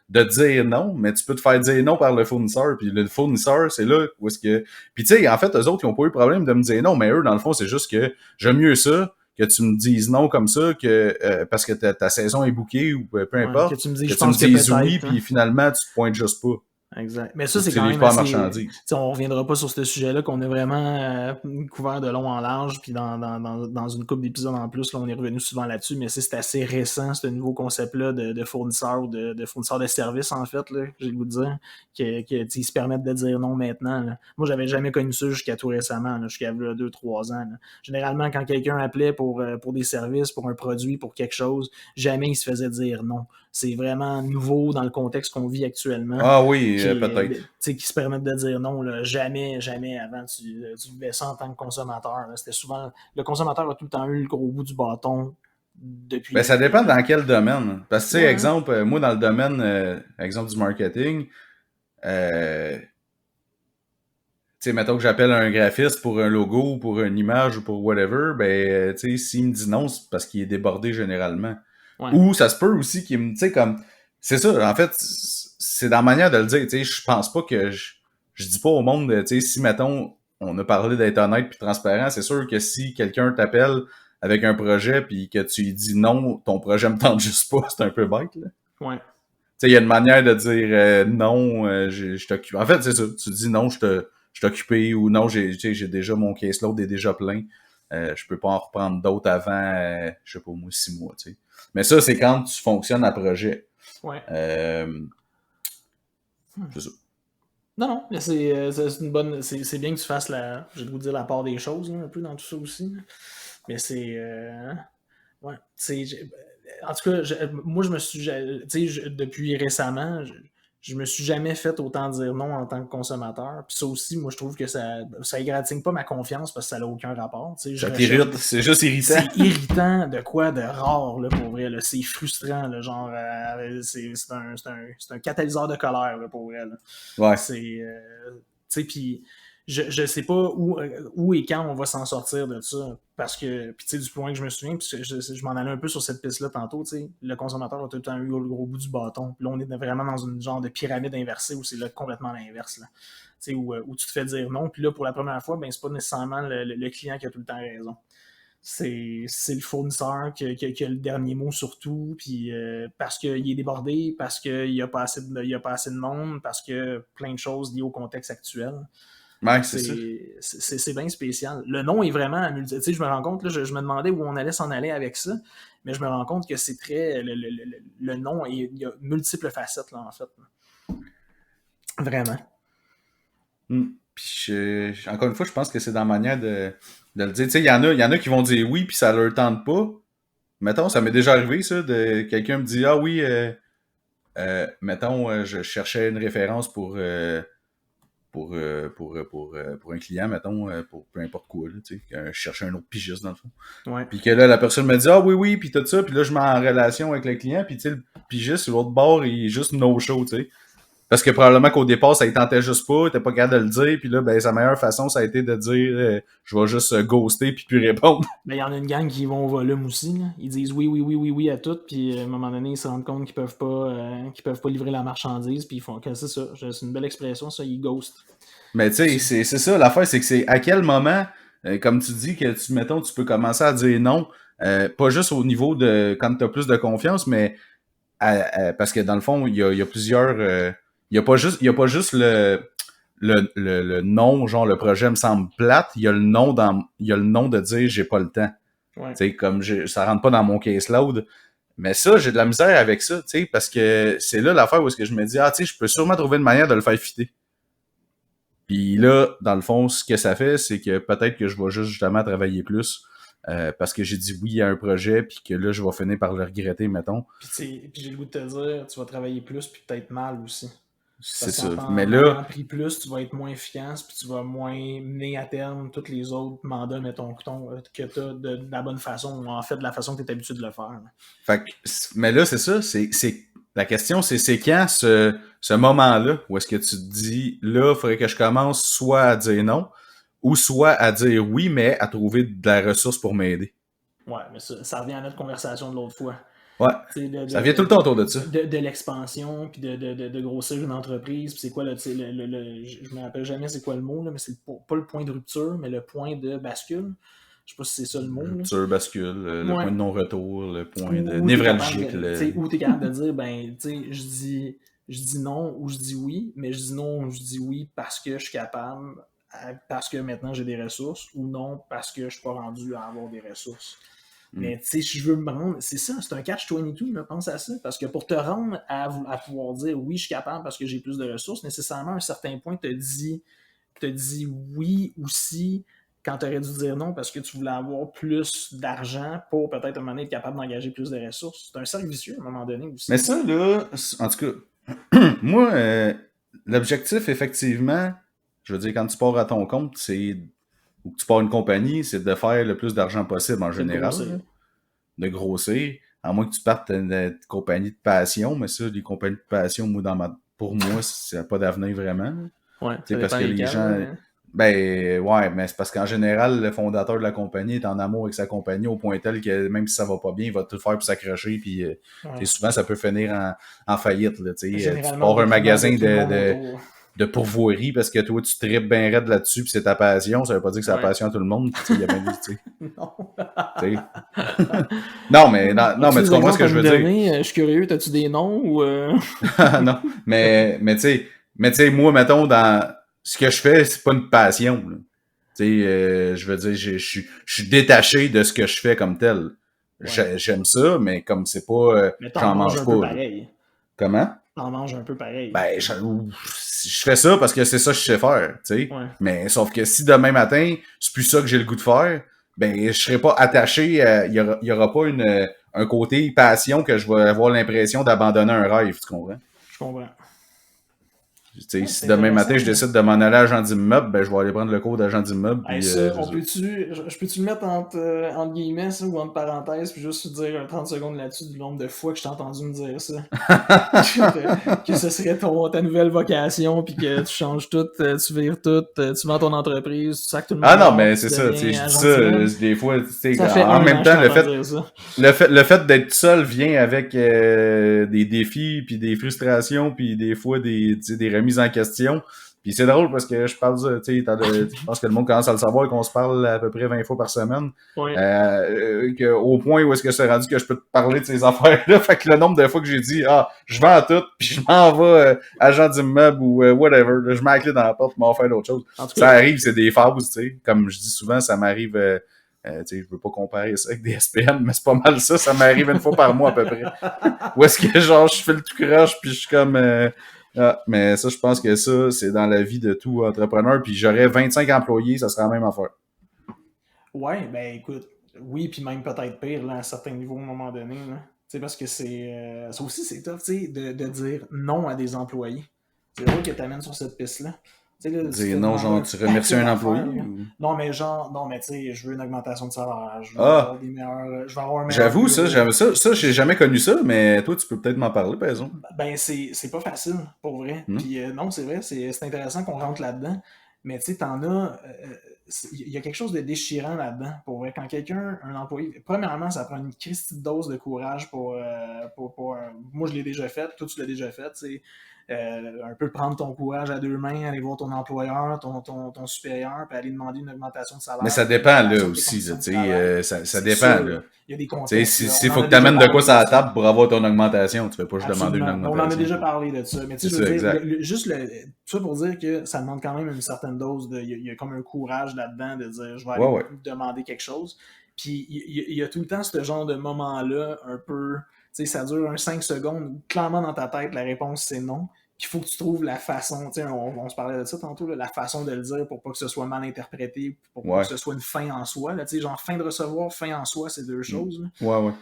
de dire non, mais tu peux te faire dire non par le fournisseur. Puis le fournisseur, c'est là où est-ce que... Puis tu sais, en fait, eux autres, ils n'ont pas eu de problème de me dire non, mais eux, dans le fond, c'est juste que j'aime mieux ça, que tu me dises non comme ça, que parce que ta saison est bouquée ou peu importe. Que tu me dises, que tu me dises oui, puis finalement, tu te pointes juste pas. Exact. Mais ça, c'est quand même assez... On reviendra pas sur ce sujet-là qu'on a vraiment couvert de long en large, puis dans une couple d'épisodes en plus, là, on est revenu souvent là-dessus, mais c'est assez récent, ce nouveau concept-là de fournisseur ou de fournisseur de services, en fait, là, j'ai le goût de dire, qu'ils se permettent de dire non maintenant. Là. Moi, j'avais jamais connu ça jusqu'à tout récemment, là, jusqu'à 2-3 ans. Là. Généralement, quand quelqu'un appelait pour des services, pour un produit, pour quelque chose, jamais il se faisait dire non. C'est vraiment nouveau dans le contexte qu'on vit actuellement. Ah oui, peut-être. Qui se permettent de dire non. Là, jamais avant, tu vivais ça en tant que consommateur. Là. C'était souvent... Le consommateur a tout le temps eu le gros bout du bâton depuis... Ben, ça dépend dans quel domaine. Parce que, tu sais, exemple, moi, dans le domaine, exemple du marketing, tu sais, mettons que j'appelle un graphiste pour un logo, pour une image ou pour whatever, ben, tu sais, s'il me dit non, c'est parce qu'il est débordé généralement. Ouais. Ou ça se peut aussi qu'il me, tu sais, comme, c'est ça. En fait, c'est dans la manière de le dire. Tu sais, je pense pas que je dis pas au monde, tu sais, si, mettons, on a parlé d'être honnête puis transparent, c'est sûr que si quelqu'un t'appelle avec un projet puis que tu lui dis non, ton projet me tente juste pas, c'est un peu bête, là. Ouais. Tu sais, il y a une manière de dire non, je t'occupe. En fait, c'est ça. Tu dis non, je suis occupé ou non, tu sais, j'ai déjà mon caseload est déjà plein. Je peux pas en reprendre d'autres avant, je sais pas, moi, 6 mois, tu sais. Mais ça, c'est quand tu fonctionnes à projet. Ouais. Euh, c'est ça. Non, non, mais c'est une bonne. C'est bien que tu fasses la. Je vais vous dire la part des choses, là, un peu dans tout ça aussi. Là. Mais c'est. Ouais. En tout cas, moi, je me suis. Tu sais, depuis récemment, je me suis jamais fait autant dire non en tant que consommateur. Puis ça aussi, moi, je trouve que ça égratigne pas ma confiance parce que ça n'a aucun rapport. Tu sais, je Ça recherche. t'irrite, c'est juste irritant. C'est irritant de quoi de rare, là, pour vrai. Là. C'est frustrant, là, genre. C'est un catalyseur de colère, là, pour vrai. Là. Ouais. C'est. Tu sais, puis je sais pas où et quand on va s'en sortir de ça. Parce que, puis tu sais, du point que je me souviens, puis je m'en allais un peu sur cette piste-là tantôt, tu sais, le consommateur a tout le temps eu le gros bout du bâton. Puis là, on est vraiment dans une genre de pyramide inversée où c'est là complètement l'inverse. Là. Tu sais, où tu te fais dire non, puis là, pour la première fois, ben, c'est pas nécessairement le client qui a tout le temps raison. C'est le fournisseur qui a le dernier mot sur tout, puis parce qu'il est débordé, parce qu'il n'y a pas assez de monde, parce que plein de choses liées au contexte actuel. Ouais, c'est ça. C'est bien spécial. Le nom est vraiment... Tu sais, je me rends compte, là, je me demandais où on allait s'en aller avec ça, mais je me rends compte que c'est très... Le nom, il y a multiples facettes, là, en fait. Vraiment. Puis encore une fois, je pense que c'est dans la manière de le dire. Tu sais, il y en a qui vont dire oui, puis ça leur tente pas. Mettons, ça m'est déjà arrivé, ça, de quelqu'un me dit ah oui, mettons, je cherchais une référence pour un client, mettons, pour peu importe quoi, là, tu sais, je cherchais un autre pigiste, dans le fond. Ouais. Puis que là, la personne me dit ah oui, oui, puis tout ça, puis là, je mets en relation avec le client, puis tu sais, le pigiste, sur l'autre bord, il est juste no-show, tu sais. Parce que probablement qu'au départ, ça ne tentait juste pas, il était pas capable de le dire, puis là, ben, sa meilleure façon, ça a été de dire je vais juste ghoster puis plus répondre. Mais il y en a une gang qui vont au volume aussi. Là. Ils disent oui, oui, oui, oui, oui à tout, puis à un moment donné, ils se rendent compte qu'ils peuvent pas livrer la marchandise, puis ils font que c'est ça. C'est une belle expression, ça, ils ghostent. Mais tu sais, c'est ça, l'affaire, c'est que c'est à quel moment, comme tu dis, que mettons, tu peux commencer à dire non, pas juste au niveau de quand tu as plus de confiance, mais parce que dans le fond, il y a plusieurs. Il y a pas juste le nom, genre le projet me semble plate, il y a le nom de dire j'ai pas le temps. Ouais. Tu sais, comme ça rentre pas dans mon caseload. Mais ça, j'ai de la misère avec ça, tu sais, parce que c'est là l'affaire où est-ce que je me dis, ah, tu sais, je peux sûrement trouver une manière de le faire fitter. Puis là, dans le fond, ce que ça fait, c'est que peut-être que je vais juste justement travailler plus parce que j'ai dit oui à un projet, puis que là, je vais finir par le regretter, mettons. Puis j'ai le goût de te dire, tu vas travailler plus, puis peut-être mal aussi. C'est Parce ça. qu'en Mais en là, ayant pris plus, tu vas être moins efficace, puis tu vas moins mener à terme tous les autres mandats, mettons, que tu as de la bonne façon, ou en fait de la façon que tu es habitué de le faire. Là. fait que, mais là, c'est ça. La question, c'est quand ce moment-là où est-ce que tu te dis, là, il faudrait que je commence soit à dire non, ou soit à dire oui, mais à trouver de la ressource pour m'aider. Ouais, mais ça revient à notre conversation de l'autre fois. Ouais. De, Ça de, vient tout le temps autour de ça. de l'expansion, puis de grossir une entreprise, puis c'est quoi, là, je me rappelle jamais c'est quoi le mot, là, mais c'est pas le point de rupture, mais le point de bascule. Je sais pas si c'est ça le mot. Rupture, bascule, le Ouais. point de non-retour, le point de Où névralgique. où t'es capable de dire, ben, tu sais, je dis non ou je dis oui, mais je dis non ou je dis oui parce que je suis capable, parce que maintenant j'ai des ressources, ou non parce que je suis pas rendu à avoir des ressources. Mais tu sais, si je veux me rendre, c'est ça, c'est un catch-22, là, pense à ça. Parce que pour te rendre à pouvoir dire oui, je suis capable parce que j'ai plus de ressources, nécessairement, à un certain point, te dit oui aussi quand tu aurais dû dire non parce que tu voulais avoir plus d'argent pour peut-être à un moment donné être capable d'engager plus de ressources. C'est un cercle vicieux à un moment donné aussi. Mais ça, là, en tout cas, moi, l'objectif, effectivement, je veux dire, quand tu pars à ton compte, ou que tu pars une compagnie, c'est de faire le plus d'argent possible en général. De grossir. À moins que tu partes d'une compagnie de passion, mais ça, les compagnies de passion, moi, pour moi, ça n'a pas d'avenir vraiment. Ouais, parce que les gens. Ben, ouais, mais c'est parce qu'en général, le fondateur de la compagnie est en amour avec sa compagnie au point tel que même si ça va pas bien, il va tout faire pour s'accrocher, puis Ouais. souvent ça peut finir en faillite, là, tu Généralement au pars un détriment de magasin tout le monde autour. de pourvoirie parce que toi, tu tripes bien raide là-dessus, puis c'est ta passion, ça veut pas dire que c'est la Ouais. passion à tout le monde, puis il y a bien des, Non. tu sais. Non, mais, non, As-tu mais tu des comprends ce exemples que à je me veux dire. donner? Je suis curieux, as-tu des noms ou Non, mais tu sais, moi, mettons, dans ce que je fais, c'est pas une passion, là. Tu sais, je veux dire, je suis détaché de ce que je fais comme tel. Ouais. J'aime ça, mais comme c'est pas, Mais t'en j'en manges mange un peu pas, là. pareil. Comment? T'en manges un peu pareil. Ben, je fais ça parce que c'est ça que je sais faire, tu sais. Ouais. Mais sauf que si demain matin, c'est plus ça que j'ai le goût de faire, ben, je serai pas attaché, il y aura pas un côté passion que je vais avoir l'impression d'abandonner un rêve, tu comprends? Je comprends. Tu sais, Ouais, si c'est demain matin intéressant. je décide de m'en aller à agent d'immeuble, ben je vais aller prendre le cours d'agent d'immeuble, Hey, puis ça, on peut-tu. Je peux-tu le mettre entre guillemets ça, ou entre parenthèses, puis juste dire un 30 secondes là-dessus du nombre de fois que je t'ai entendu me dire ça? Que ce serait ta nouvelle vocation, puis que tu changes tout, tu vires tout, tu vends ton entreprise, tu sacs tout le Ah monde non, dehors, mais puis tu c'est ça, tu sais, deviens je dis agent ça, d'immeuble. des fois, tu sais, Ça fait en un an même que je temps, t'entends dire ça. le fait d'être seul vient avec des défis, puis des frustrations, puis des fois tu sais, des remises en question. Puis c'est drôle parce que je parle, tu sais, je pense que le monde commence à le savoir qu'on se parle à peu près 20 fois par semaine. Ouais. Au point où est-ce que c'est rendu que je peux te parler de ces affaires-là. Fait que le nombre de fois que j'ai dit, ah, je vends tout, puis je m'en vais agent d'immeuble ou whatever, là, je mets la clé dans la porte, je m'en faire d'autres choses. En tout Ça cas, arrive, c'est des phases, tu sais. Comme je dis souvent, ça m'arrive, tu sais, je veux pas comparer ça avec des SPM, mais c'est pas mal ça, ça m'arrive une fois par mois à peu près. Où est-ce que genre je fais le tout croche, puis je suis comme mais ça, je pense que ça, c'est dans la vie de tout entrepreneur. Puis j'aurais 25 employés, ça serait la même affaire. ouais, ben écoute, oui, puis même peut-être pire là, à certains niveaux à un moment donné. Là. Tu sais, parce que ça aussi, c'est tough, tu sais, de dire non à des employés. C'est drôle que tu amènes sur cette piste-là. Tu sais, là, tu te Dire fais non, demander genre, un tu remercies paquet un d'affaires. employé Là. ou... Non, mais genre, non, mais tu sais, je veux une augmentation de salaire, je veux avoir Ah, des meilleurs, je veux avoir un meilleur j'avoue, ça, bureau. j'ai jamais connu ça, mais toi, tu peux peut-être m'en parler, par exemple. Ben, c'est pas facile, pour vrai. Hmm? Puis non, c'est vrai, c'est intéressant qu'on rentre là-dedans. Mais tu sais, t'en as. Il y a quelque chose de déchirant là-dedans, pour vrai. Quand quelqu'un, un employé. Premièrement, ça prend une christie de dose de courage moi, je l'ai déjà fait, toi, tu l'as déjà fait, tu sais. Un peu prendre ton courage à deux mains, aller voir ton employeur, ton supérieur, puis aller demander une augmentation de Mais salaire, ça puis une dépend, là, amélioration de tes aussi, là, conditions de tu sais, travail. ça C'est dépend, sûr, là. là. Il y a des Tu sais, contextes, là. s'il On en faut a que tu déjà amènes de quoi parlé sur de la ça. table pour avoir ton augmentation, tu fais pas juste demander une Absolument. On en a augmentation. déjà parlé de ça. Mais tu C'est sais, je veux ça, dire, exact. tout ça pour dire que ça demande quand même une certaine dose de. Il y a comme un courage là-dedans de dire je vais Ouais, aller ouais. demander quelque chose. Puis il y a tout le temps ce genre de moment-là, un peu. Tu sais, ça dure un 5 secondes où clairement dans ta tête, la réponse c'est non. Puis il faut que tu trouves la façon, tu sais, on se parlait de ça tantôt, là, la façon de le dire pour pas que ce soit mal interprété, pour pas que Ouais. ce soit une fin en soi. Là, tu sais, genre fin de recevoir, fin en soi, c'est deux Hmm. choses. Là. Ouais, ouais.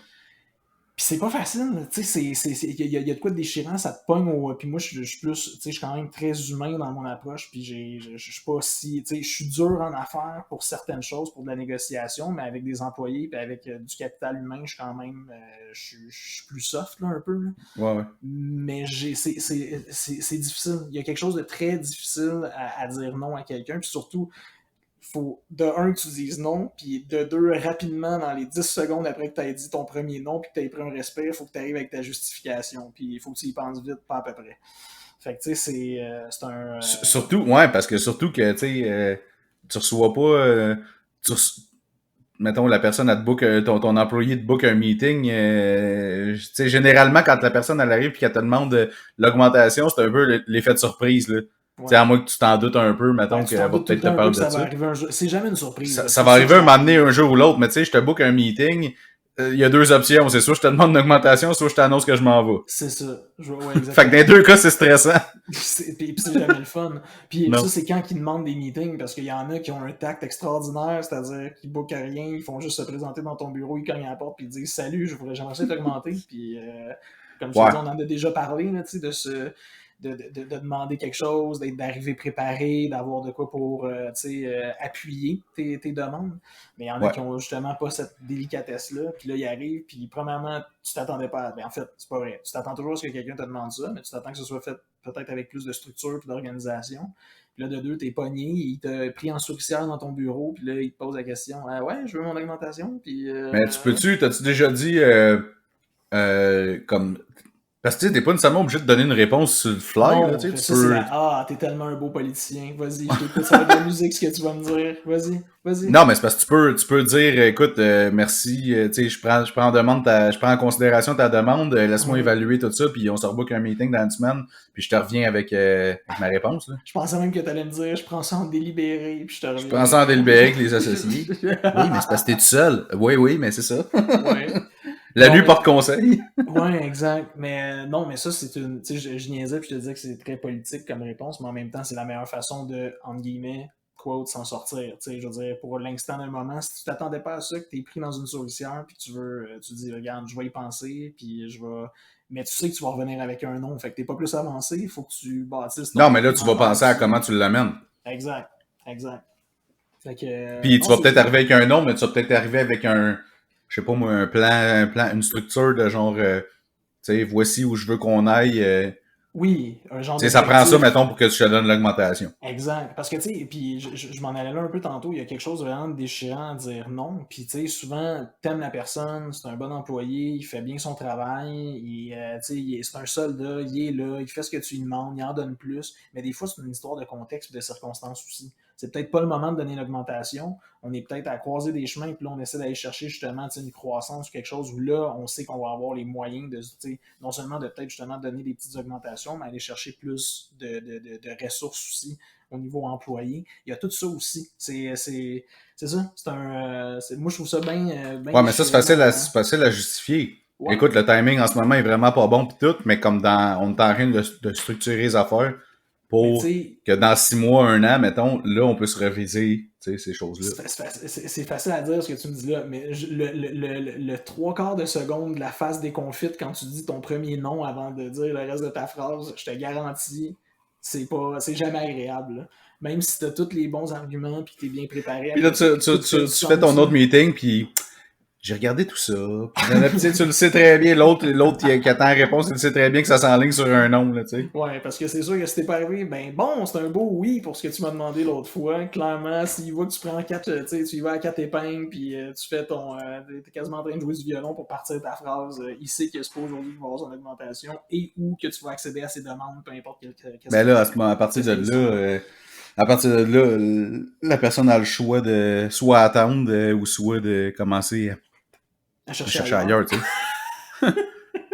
Puis c'est pas facile, tu sais, il y a de quoi de déchirant, ça te pogne au... Puis moi, je suis plus, tu sais, je suis quand même très humain dans mon approche, puis je suis pas si, tu sais, je suis dur en affaires pour certaines choses, pour de la négociation, mais avec des employés, puis avec du capital humain, je suis quand même, je suis plus soft, là, un peu, là. Ouais, ouais. Mais c'est difficile. Il y a quelque chose de très difficile à dire non à quelqu'un, puis surtout, faut de un que tu dises non, puis de deux, rapidement, dans les 10 secondes après que tu aies dit ton premier non, puis que tu aies pris un respire, il faut que tu arrives avec ta justification, puis il faut que tu y penses vite, pas à peu près. Fait que tu sais, c'est un. Surtout, ouais, parce que surtout que, tu sais, tu reçois pas, tu reçois- mettons, la personne, elle te book, ton employé te book un meeting, tu sais, généralement, quand la personne, elle arrive et qu'elle te demande l'augmentation, c'est un peu l'effet de surprise, là. Tu sais, Ouais. à moins que tu t'en doutes un peu, Ben, mettons, tu qu'elle t'en va doutes tout le peut-être te temps un peu parler que de ça va ça. arriver un jour. C'est jamais une surprise, là. Ça C'est va sûr que arriver un ça moment arrive. donné, un jour ou l'autre, mais tu sais, je te book un meeting, il y a deux options. C'est soit je te demande une augmentation, soit je t'annonce que je m'en vais. C'est ça. Ouais, Fait que dans les exactement. deux cas, c'est stressant. Puis c'est jamais le fun. Puis ça, Non. c'est quand ils demandent des meetings, parce qu'il y en a qui ont un tact extraordinaire, c'est-à-dire qu'ils bookent rien, ils font juste se présenter dans ton bureau, ils cognent à la porte, puis ils disent salut, j'aimerais ça t'augmenter. Puis comme je te Ouais. dis, on en a déjà parlé, là, de demander quelque chose, d'arriver préparé, d'avoir de quoi pour appuyer tes demandes. Mais il y en a Ouais. qui ont justement pas cette délicatesse-là, puis là, ils arrivent, puis premièrement, tu t'attendais pas à... Ben, en fait, c'est pas vrai. Tu t'attends toujours à ce que quelqu'un te demande ça, mais tu t'attends que ce soit fait peut-être avec plus de structure et d'organisation. Puis là, de deux, t'es pogné, il t'a pris en souricière dans ton bureau, puis là, il te pose la question, ouais, je veux mon augmentation, puis... Mais t'as-tu déjà dit, comme... Parce que tu sais, t'es pas nécessairement obligé de donner une réponse sur le fly, là, Non, tu sais, tu ça c'est peux... t'es tellement un beau politicien. Vas-y, je t'écoute, ça va être de la musique ce que tu vas me dire. Vas-y. Non, mais c'est parce que tu peux dire, écoute, merci, tu sais, je prends en considération ta demande, laisse-moi Ouais. évaluer tout ça, puis on se rebook un meeting dans une semaine, puis je te reviens avec ma réponse, là. Je pensais même que t'allais me dire, je prends ça en délibéré, puis je te Je reviens prends ça en avec... délibéré avec les associés. Oui, mais c'est parce que t'es tout seul. Oui, mais c'est ça. Ouais. La Non, nuit mais... porte conseil. Ouais, exact. Mais non, mais ça, c'est une... Tu sais, je niaisais, puis je te disais que c'est très politique comme réponse, mais en même temps, c'est la meilleure façon de, entre guillemets, quote, s'en sortir. Tu sais, je veux dire, pour l'instant d'un moment, si tu t'attendais pas à ça, que t'es pris dans une souricière, puis que tu veux... tu dis, regarde, je vais y penser, puis je vais... Mais tu sais que tu vas revenir avec un nom, fait que t'es pas plus avancé, il faut que tu bâtisses ton Non, mais là, tu vas argumentaire penser à aussi. comment tu l'amènes. Exact. Fait que... Puis tu non, vas c'est peut-être cool. arriver avec un nom, mais tu vas peut-être arriver avec je sais pas moi, un plan, une structure de genre, tu sais, voici où je veux qu'on aille. Oui, un genre Tu sais, ça prend ça, d'objectif. mettons, pour que tu te donnes l'augmentation. Exact. Parce que, tu sais, puis je m'en allais là un peu tantôt, il y a quelque chose de vraiment déchirant à dire non. Puis, tu sais, souvent, t'aimes la personne, c'est un bon employé, il fait bien son travail, tu sais, c'est un soldat, il est là, il fait ce que tu lui demandes, il en donne plus. Mais des fois, c'est une histoire de contexte et de circonstances aussi. C'est peut-être pas le moment de donner l'augmentation. On est peut-être à croiser des chemins, puis là, on essaie d'aller chercher justement une croissance ou quelque chose où là, on sait qu'on va avoir les moyens de, non seulement de peut-être justement donner des petites augmentations, mais aller chercher plus de ressources aussi au niveau employé. Il y a tout ça aussi. C'est ça. Moi, je trouve ça bien Ouais, mais ça, déchirant. c'est facile à justifier. Ouais. Écoute, le timing en ce moment est vraiment pas bon pis tout, mais comme on est en train de structurer les affaires Mais tu pour sais, que dans 6 mois, 1 an, mettons, là, on peut se réviser, tu sais, ces choses-là. c'est facile à dire ce que tu me dis là, mais le trois quarts de seconde de la phase déconfite quand tu dis ton premier nom avant de dire le reste de ta phrase, je te garantis, c'est jamais agréable, là. Même si tu as tous les bons arguments puis que tu es bien préparé à Puis là, côté, puis tout fait du tu fais ton sens, là. autre meeting, puis j'ai regardé tout ça. Puis, tu sais, tu le sais très bien, l'autre qui attend la réponse, il le sait très bien que ça s'enligne sur un nom, là, tu sais. Ouais, parce que c'est sûr que si t'es pas arrivé, ben bon, c'est un beau oui pour ce que tu m'as demandé l'autre fois. Clairement, s'il voit que tu prends tu y vas à 4 épingles, puis tu fais t'es quasiment en train de jouer du violon pour partir ta phrase, il sait que c'est pas aujourd'hui qu'il va avoir son augmentation et ou que tu vas accéder à ses demandes, peu importe Ben là, à partir de là, la personne a le choix de soit attendre ou soit de commencer à à chercher chercher ailleurs. ailleurs, tu sais.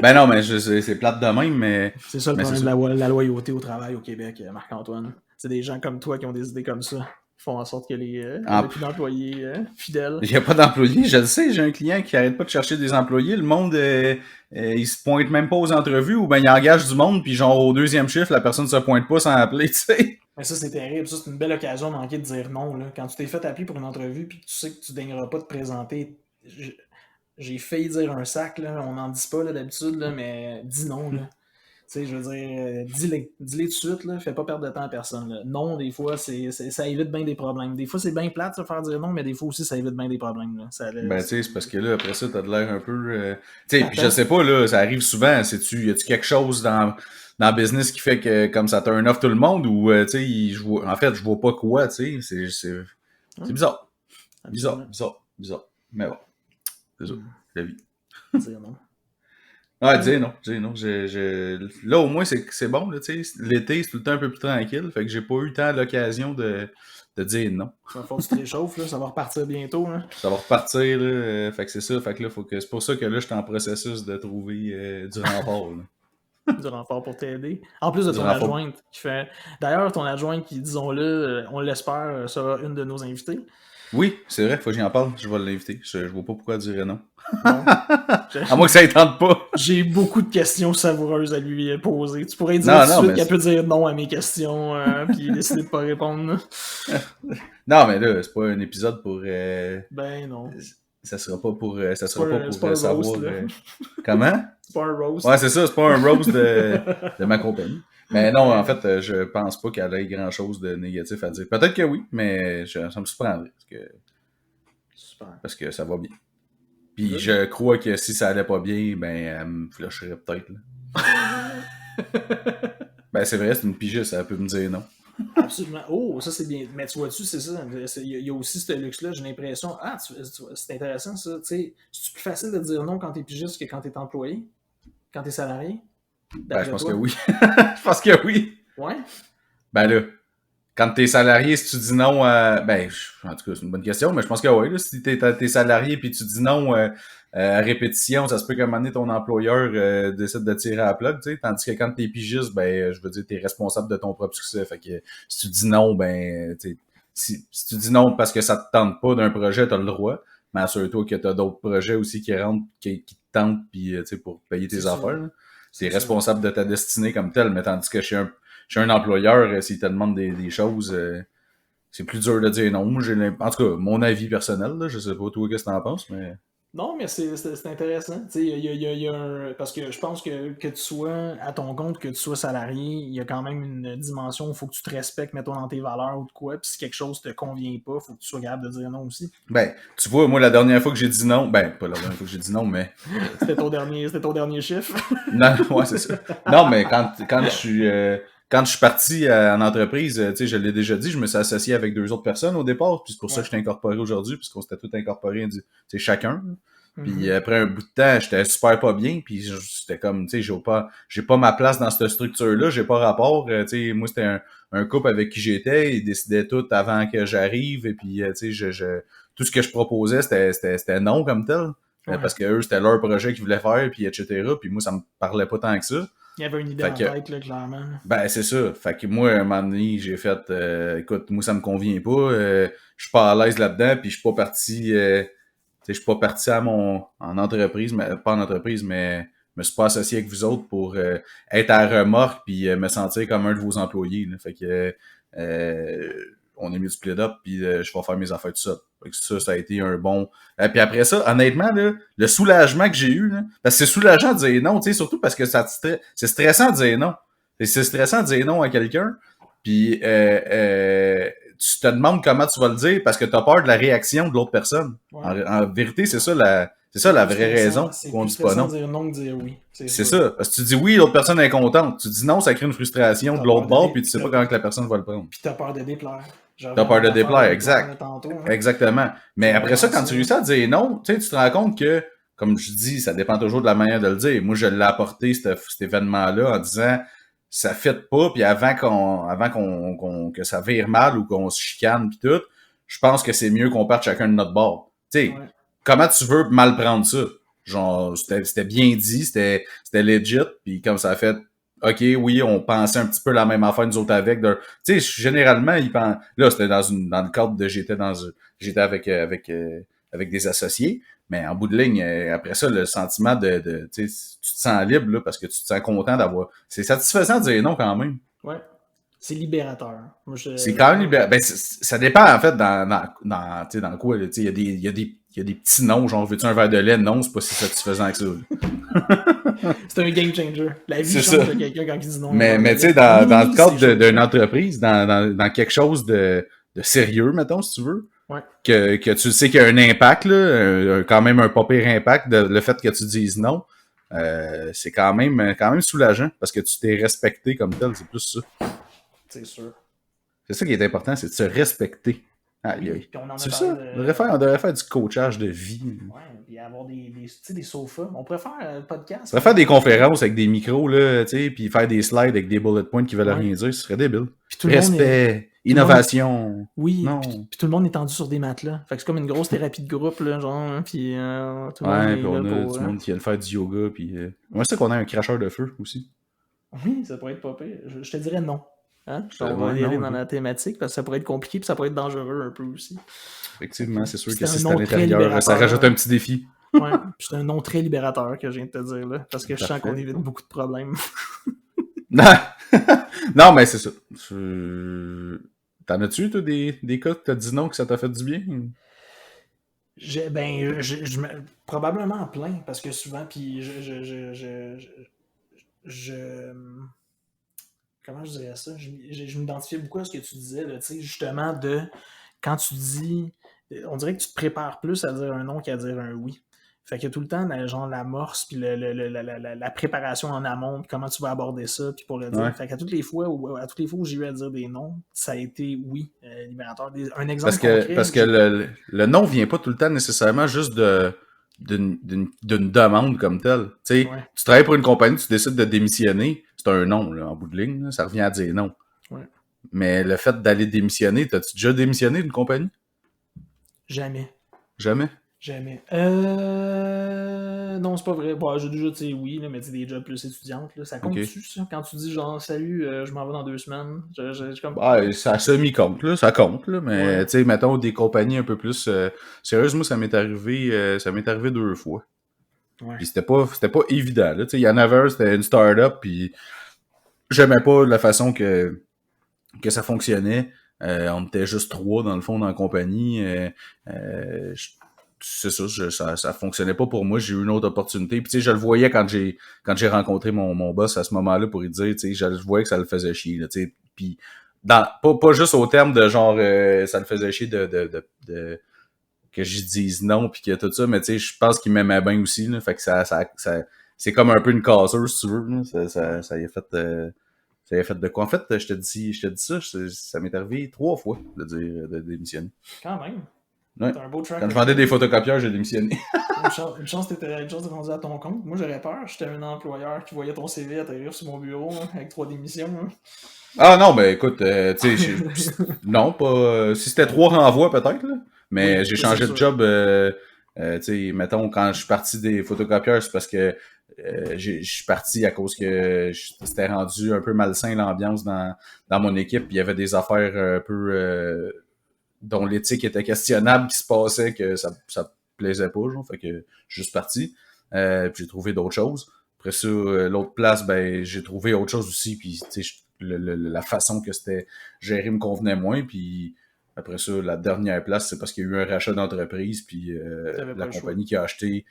Ben non, mais c'est plate de même, mais C'est ça le problème c'est de ça. la loyauté au travail au Québec, Marc-Antoine. C'est des gens comme toi qui ont des idées comme ça, qui font en sorte que on n'a plus d'employés fidèles. Il n'y a pas d'employés, je le sais, j'ai un client qui arrête pas de chercher des employés. Le monde, il se pointe même pas aux entrevues ou ben il engage du monde, puis genre au deuxième chiffre, la personne se pointe pas sans appeler, tu sais. Mais ça, c'est terrible. Ça, c'est une belle occasion de manquer de dire non. Là. Quand tu t'es fait appeler pour une entrevue puis que tu sais que tu daigneras pas te présenter, j'ai failli dire un sac, là. On n'en dit pas là, d'habitude, là, mais dis non. Là. Tu sais, je veux dire, dis-les. Dis-les tout de suite, là. Fais pas perdre de temps à personne. Là. Non, des fois, ça évite bien des problèmes. Des fois, c'est bien plate de faire dire non, mais des fois aussi, ça évite bien des problèmes. Là. Ben, tu sais, c'est parce que là, après ça, t'as de l'air un peu... Tu sais, puis je T'attends. sais pas, là, ça arrive souvent. Y a-tu quelque chose dans le business qui fait que, comme ça turn off tout le monde, ou, tu sais, en fait, je vois pas quoi, tu sais, c'est Hein? bizarre. Absolument. Bizarre. Mais bon, c'est ça, la vie. Dire non. Ah, Ouais. dis non. Là, au moins, c'est bon, là, tu sais. L'été, c'est tout le temps un peu plus tranquille. Fait que j'ai pas eu tant l'occasion de dire non. Ça va faire du te réchauffe, là. Ça va repartir bientôt. Hein. Ça va repartir, là. Fait que c'est ça. Fait que là, c'est pour ça que là, je suis en processus de trouver du renfort, là. Du renfort pour t'aider. En plus de Du ton renfort. adjointe qui fait. D'ailleurs, ton adjointe qui, disons-le, on l'espère, sera une de nos invités. Oui, c'est vrai, faut que j'y en parle. Je vais l'inviter. Je vois pas pourquoi elle dirait non. Bon. À moins que ça ne tente pas. J'ai beaucoup de questions savoureuses à lui poser. Tu pourrais dire tout de suite Mais qu'elle peut dire non à mes questions, puis décider de pas répondre. non, mais là, c'est pas un épisode pour. Ben non. Ça sera pas pour. Ça C'est sera pas pas un pour roast, savoir. là. Comment? C'est pas un roast. Ouais, c'est ça, c'est pas un roast de ma compagnie. Mais non, en fait, je pense pas qu'elle ait grand chose de négatif à dire. Peut-être que oui, mais ça me surprendrait. Super. Parce que ça va bien. Puis je crois que si ça allait pas bien, ben, elle me flusherait peut-être. Là. Ben, c'est vrai, c'est une pigiste, elle peut me dire non. Absolument. Oh, ça c'est bien. Mais tu vois-tu, c'est ça. Il y a aussi ce luxe-là, j'ai l'impression. Ah, c'est intéressant ça. Tu sais, c'est plus facile de dire non quand t'es pigiste que quand t'es employé, quand t'es salarié, Ben, je d'après pense que toi? oui. Je pense que oui. Ouais? Ben là, quand t'es salarié, si tu dis non en tout cas, c'est une bonne question, mais je pense que oui, là, si t'es salarié puis tu dis non à répétition, ça se peut qu'à un moment donné, ton employeur décide de tirer à la plug, tu sais, tandis que quand t'es pigiste, je veux dire, t'es responsable de ton propre succès. Fait que si tu dis non, tu sais, si tu dis non parce que ça te tente pas d'un projet, t'as le droit, mais assure-toi que t'as d'autres projets aussi qui rentrent, qui te tentent, puis tu sais, pour payer C'est tes sûr. affaires, là. T'es C'est sûr. responsable de ta destinée comme telle, mais tandis que chez un employeur, s'il te demande des choses, c'est plus dur de dire non. En tout cas, mon avis personnel, là, je sais pas toi qu'est-ce que t'en penses, mais. Non, mais c'est intéressant. Tu sais, il y a parce que je pense que tu sois à ton compte, que tu sois salarié, il y a quand même une dimension où il faut que tu te respectes, mettons, dans tes valeurs ou de quoi. Puis si quelque chose te convient pas, il faut que tu sois capable de dire non aussi. Ben, tu vois, moi, la dernière fois que j'ai dit non, pas la dernière fois que j'ai dit non, mais. C'était ton dernier chiffre. Non, ouais, c'est ça. Non, mais quand je suis parti en entreprise, tu sais, je l'ai déjà dit, je me suis associé avec 2 autres personnes au départ, puis c'est pour ça Ouais. que je t'ai incorporé aujourd'hui, puisqu'on s'était tous incorporés, tu sais, chacun. Puis Mhm. après un bout de temps, j'étais super pas bien, puis c'était comme, tu sais, j'ai pas ma place dans cette structure-là, j'ai pas rapport. Tu sais, moi, c'était un couple avec qui j'étais, ils décidaient tout avant que j'arrive, et puis, tu sais, tout ce que je proposais, c'était non comme tel. Ouais. Parce que eux, c'était leur projet qu'ils voulaient faire, puis etc. Puis moi, ça me parlait pas tant que ça. Il y avait une idée Fait en que, tête, là, clairement. ben, c'est ça. Fait que moi, un moment donné, j'ai fait, écoute, moi, ça me convient pas. Je suis pas à l'aise là-dedans, puis je suis pas parti, je suis pas parti en entreprise, mais pas en entreprise, mais je me suis pas associé avec vous autres pour être à remorque puis me sentir comme un de vos employés. Là. Fait que on est mieux de split up puis je vais faire mes affaires tout seul. Fait que ça a été un bon. Puis après ça, honnêtement, là, le soulagement que j'ai eu, là, parce que c'est soulageant de dire non, tu sais, surtout parce que c'est stressant de dire non. Et c'est stressant de dire non à quelqu'un. Puis tu te demandes comment tu vas le dire parce que tu as peur de la réaction de l'autre personne. Ouais. En vérité, c'est ça la vraie raison C'est pourquoi on plus dit pas stressant non. de dire non que de dire oui. C'est C'est sûr. ça. Parce que tu dis oui, l'autre personne est contente. Tu dis non, ça crée une frustration de T'as peur l'autre de bord, puis tu sais pas t'as- comment que la personne va le prendre. puis t'as peur de déplaire. Je T'as reviens à peur notre de affaire de déplaire, déplaire là, exact. tantôt. Hein. Exactement. Mais C'est après ça, vraiment quand ça. tu réussis à dire non, tu sais, tu te rends compte que, comme je dis, ça dépend toujours de la manière de le dire. Moi, je l'ai apporté, cet événement-là, en disant, ça fait pas, puis que ça vire mal ou qu'on se chicane puis tout, je pense que c'est mieux qu'on parte chacun de notre bord. Tu sais, Ouais. comment tu veux mal prendre ça? Genre, c'était bien dit, c'était legit, puis comme ça a fait, OK, oui, on pensait un petit peu la même affaire nous autres avec. Tu sais, généralement, ils pensent. Là, c'était dans le cadre de j'étais avec des associés. Mais en bout de ligne, après ça, le sentiment tu sais, tu te sens libre là, parce que tu te sens content d'avoir. C'est satisfaisant de dire non quand même. Ouais. C'est libérateur. C'est quand même Moi, libéral. Ça dépend en fait tu sais, dans quoi. Tu sais, il y a des petits noms, genre veux-tu un verre de lait? Non, c'est pas si satisfaisant que ça. c'est un game changer. La vie C'est ça. change de quelqu'un quand il dit non à un verre de Mais tu sais, lait. On dans le minimise ces cadre d'une choses-là. entreprise, dans quelque chose de sérieux, mettons, si tu veux, Ouais. que tu sais qu'il y a un impact, là, quand même un pas pire impact, le fait que tu dises non, c'est quand même soulageant parce que tu t'es respecté comme tel, c'est plus ça. C'est sûr. C'est ça qui est important, c'est de se respecter. Aïe, Oui. aïe. Puis on en a C'est parlé ça. de. On devrait faire du coachage de vie. Ouais. Puis avoir tu sais, des sofas. On pourrait faire un On podcast. devrait faire des conférences avec des micros, là, tu sais, puis faire des slides avec des bullet points qui veulent Ouais. rien dire, ce serait débile. Puis tout le monde est. Respect, Tout le monde est. innovation. Oui, Non. puis tout le monde est tendu sur des matelas. Fait que c'est comme une grosse thérapie de groupe, là, genre, hein, puis tout le monde Ouais, est puis là on a pour. du monde qui vient faire du yoga, puis... On sait qu'on a un cracheur de feu, aussi. Oui, ça pourrait être pas pire. Je te dirais non. Hein? On va Ouais, aller non, dans ok. la thématique parce que ça pourrait être compliqué puis ça pourrait être dangereux un peu aussi. Fait que, Effectivement, c'est sûr puis que c'était un si c'est à nom très l'intérieur, ça rajoute libérateur. un petit défi. Ouais, puis c'est un nom très libérateur que je viens de te dire là parce que je sens qu'on Parfait. évite beaucoup de problèmes. Non, mais c'est ça. T'en as-tu, toi, des cas que t'as dit non, que ça t'a fait du bien? Probablement plein parce que souvent, puis je- comment je dirais ça? Je m'identifiais beaucoup à ce que tu disais, là, tu sais, justement, quand tu dis, on dirait que tu te prépares plus à dire un non qu'à dire un oui. Fait qu'il y a tout le temps, genre, l'amorce, puis la préparation en amont, puis comment tu vas aborder ça, puis pour le dire. Ouais. Fait qu'à toutes les fois où j'ai eu à dire des noms, ça a été, oui, libérateur. Un exemple Parce que, concret, parce que le nom vient pas tout le temps nécessairement juste d'une demande comme telle. Tu sais, Ouais. tu travailles pour une compagnie, tu décides de démissionner, c'est un non, là, en bout de ligne, là, ça revient à dire non. Ouais. Mais le fait d'aller démissionner, t'as-tu déjà démissionné d'une compagnie? Jamais. Jamais? Jamais. Non, c'est pas vrai. Bon, j'ai déjà, tu sais, oui, là, mais tu sais, des jobs plus étudiantes, là, ça OK. compte-tu, ça? Quand tu dis, genre, salut, je m'en vais dans 2 semaines. Je comme... Bah, ça semi-compte, là, ça compte, là, mais Ouais. tu sais, mettons des compagnies un peu plus sérieuses, moi, ça m'est arrivé 2 fois. Ouais. Puis c'était pas évident, là, tu sais, il y en avait un, c'était une start-up, puis j'aimais pas la façon que ça fonctionnait. On était juste 3 dans le fond dans la compagnie. C'est ça, ça fonctionnait pas pour moi. J'ai eu une autre opportunité. Puis tu sais, je le voyais quand j'ai rencontré mon boss à ce moment-là pour lui dire, tu sais, je voyais que ça le faisait chier. Là, tu sais. Puis pas juste au terme de genre ça le faisait chier de que j'y dise non puis que tout ça, mais tu sais, je pense qu'il m'aimait bien aussi. Là, fait que ça c'est comme un peu une cassure, si tu veux. Là. Ça y a fait. Ça y a fait de quoi? En fait, je te dis ça, ça m'est arrivé 3 fois de démissionner. Quand même. Ouais. T'as un beau track Quand je record. vendais des photocopieurs, j'ai démissionné. Une chance t'étais rendu à ton compte. Moi, j'aurais peur. J'étais un employeur qui voyait ton CV atterrir sur mon bureau hein, avec 3 démissions. Hein. Ah non, ben écoute, tu sais, non, pas. Si c'était 3 renvois, peut-être, là. Mais Oui, j'ai ça, changé c'est de sûr. job, tu sais, mettons, quand je suis parti des photocopieurs, c'est parce que je suis parti à cause que c'était rendu un peu malsain l'ambiance dans mon équipe. Puis il y avait des affaires un peu dont l'éthique était questionnable qui se passait que ça plaisait pas, genre. Fait que je suis juste parti. Puis j'ai trouvé d'autres choses. Après ça, l'autre place, ben j'ai trouvé autre chose aussi. Puis tu sais, la façon que c'était géré me convenait moins. Puis après ça, la dernière place, c'est parce qu'il y a eu un rachat d'entreprise. Puis T'avais pas la le choix. compagnie qui a acheté,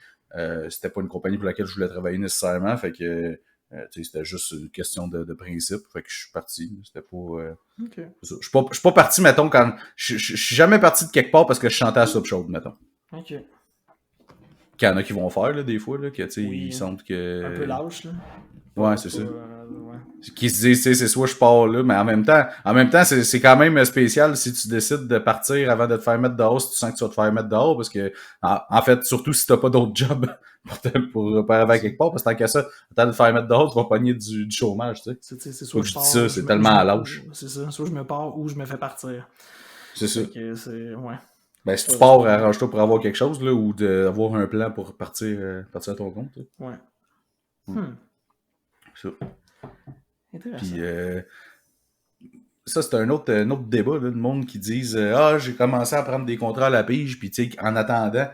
c'était pas une compagnie pour laquelle je voulais travailler nécessairement. Fait que c'était juste une question de principe. Fait que je suis parti. C'était pas. Ok. Je suis pas parti, mettons, quand. Je suis jamais parti de quelque part parce que je chantais à soupe chaude, mettons. Ok. Qu'il y en a qui vont faire, là, des fois, là, que, tu sais, Oui. ils sentent Un peu que. lâche, là. Ouais, c'est ça. Ouais. Qui se disent, tu sais, c'est soit je pars là, mais en même temps, c'est quand même spécial si tu décides de partir avant de te faire mettre dehors, si tu sens que tu vas te faire mettre dehors, parce que, en fait, surtout si t'as pas d'autre job pour arriver à quelque part, parce que tant qu'à ça, tant de te faire mettre dehors, tu vas pogner du chômage, tu sais. C'est Faut soit que je je dis pars, ça, c'est tellement à lâche. c'est ça. Soit je me pars ou je me fais partir. C'est ça. Fait que c'est. Ouais. Ben, si tu C'est pars, pas... arrange-toi pour avoir quelque chose, là, ou d'avoir un plan pour partir à ton compte, là. Ouais. Mm. Ça. Intéressant. Puis, ça, c'est un autre débat, là, le monde qui disent ah, j'ai commencé à prendre des contrats à la pige, puis tu sais, en attendant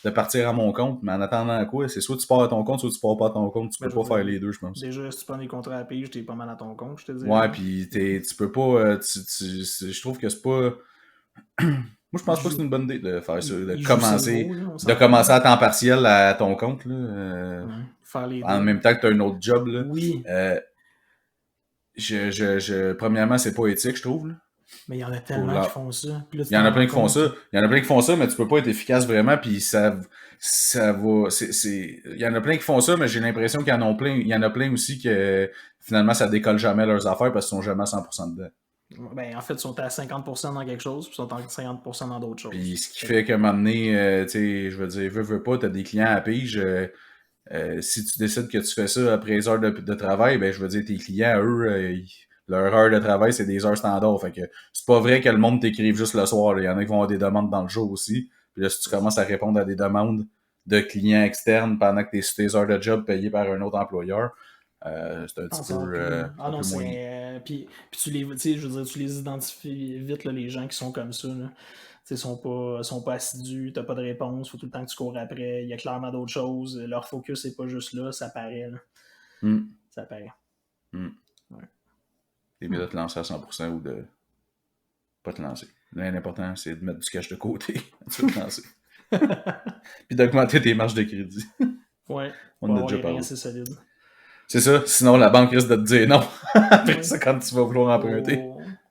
de partir à mon compte, mais en attendant quoi, c'est soit tu pars à ton compte, soit tu pars pas à ton compte, tu Ben, peux je pas veux faire dire, les deux, je pense. déjà, si tu prends des contrats à pige, t'es pas mal à ton compte, je te dirais. Ouais, puis tu peux pas, je trouve que c'est pas, moi je Il pense pas que c'est joue, une bonne idée de faire ça, il joue ses mots, là, on de s'entend. commencer à temps partiel à ton compte, là, Ouais. Faire les en deux. même temps que tu as un autre job, là. Oui, Premièrement, c'est pas éthique, je trouve, là. mais il y en a Pour tellement qui la, font ça. Puis là, tu Il y en t'en a plein rends qui font compte. ça. Il y en a plein qui font ça, mais tu peux pas être efficace vraiment, puis ça va, il y en a plein qui font ça, mais j'ai l'impression qu'il y en a plein, il y en a plein aussi que finalement ça décolle jamais leurs affaires parce qu'ils sont jamais à 100% dedans. Ben, en fait, ils sont à 50% dans quelque chose, puis ils sont à 50% dans d'autres Puis choses. ce qui fait qu'à un moment donné, tu sais, je veux dire, veux pas, t'as des clients à pige, si tu décides que tu fais ça après les heures de travail, ben je veux dire, tes clients, eux, leur heure de travail, c'est des heures standards. Fait que c'est pas vrai que le monde t'écrive juste le soir. Il y en a qui vont avoir des demandes dans le jour aussi. Puis là, si tu commences à répondre à des demandes de clients externes pendant que tu es sur tes heures de job payées par un autre employeur, c'est un Non, petit ça va peu, plus. Ah un non, peu moins. puis tu sais, je veux dire, tu les identifies vite, là, les gens qui sont comme ça, là. Tu sais, sont pas assidus, t'as pas de réponse, faut tout le temps que tu cours après, il y a clairement d'autres choses, leur focus c'est pas juste là, ça paraît, là. Hmm. Ça paraît. Hmm. Ouais. C'est mieux de te lancer à 100% ou de pas te lancer. L'important, c'est de mettre du cash de côté, de te lancer. Puis d'augmenter tes marges de crédit. Ouais, On pour en a avoir déjà les reins parlé. assez solides. C'est ça, sinon la banque risque de te dire non après Ouais. ça quand tu vas vouloir emprunter.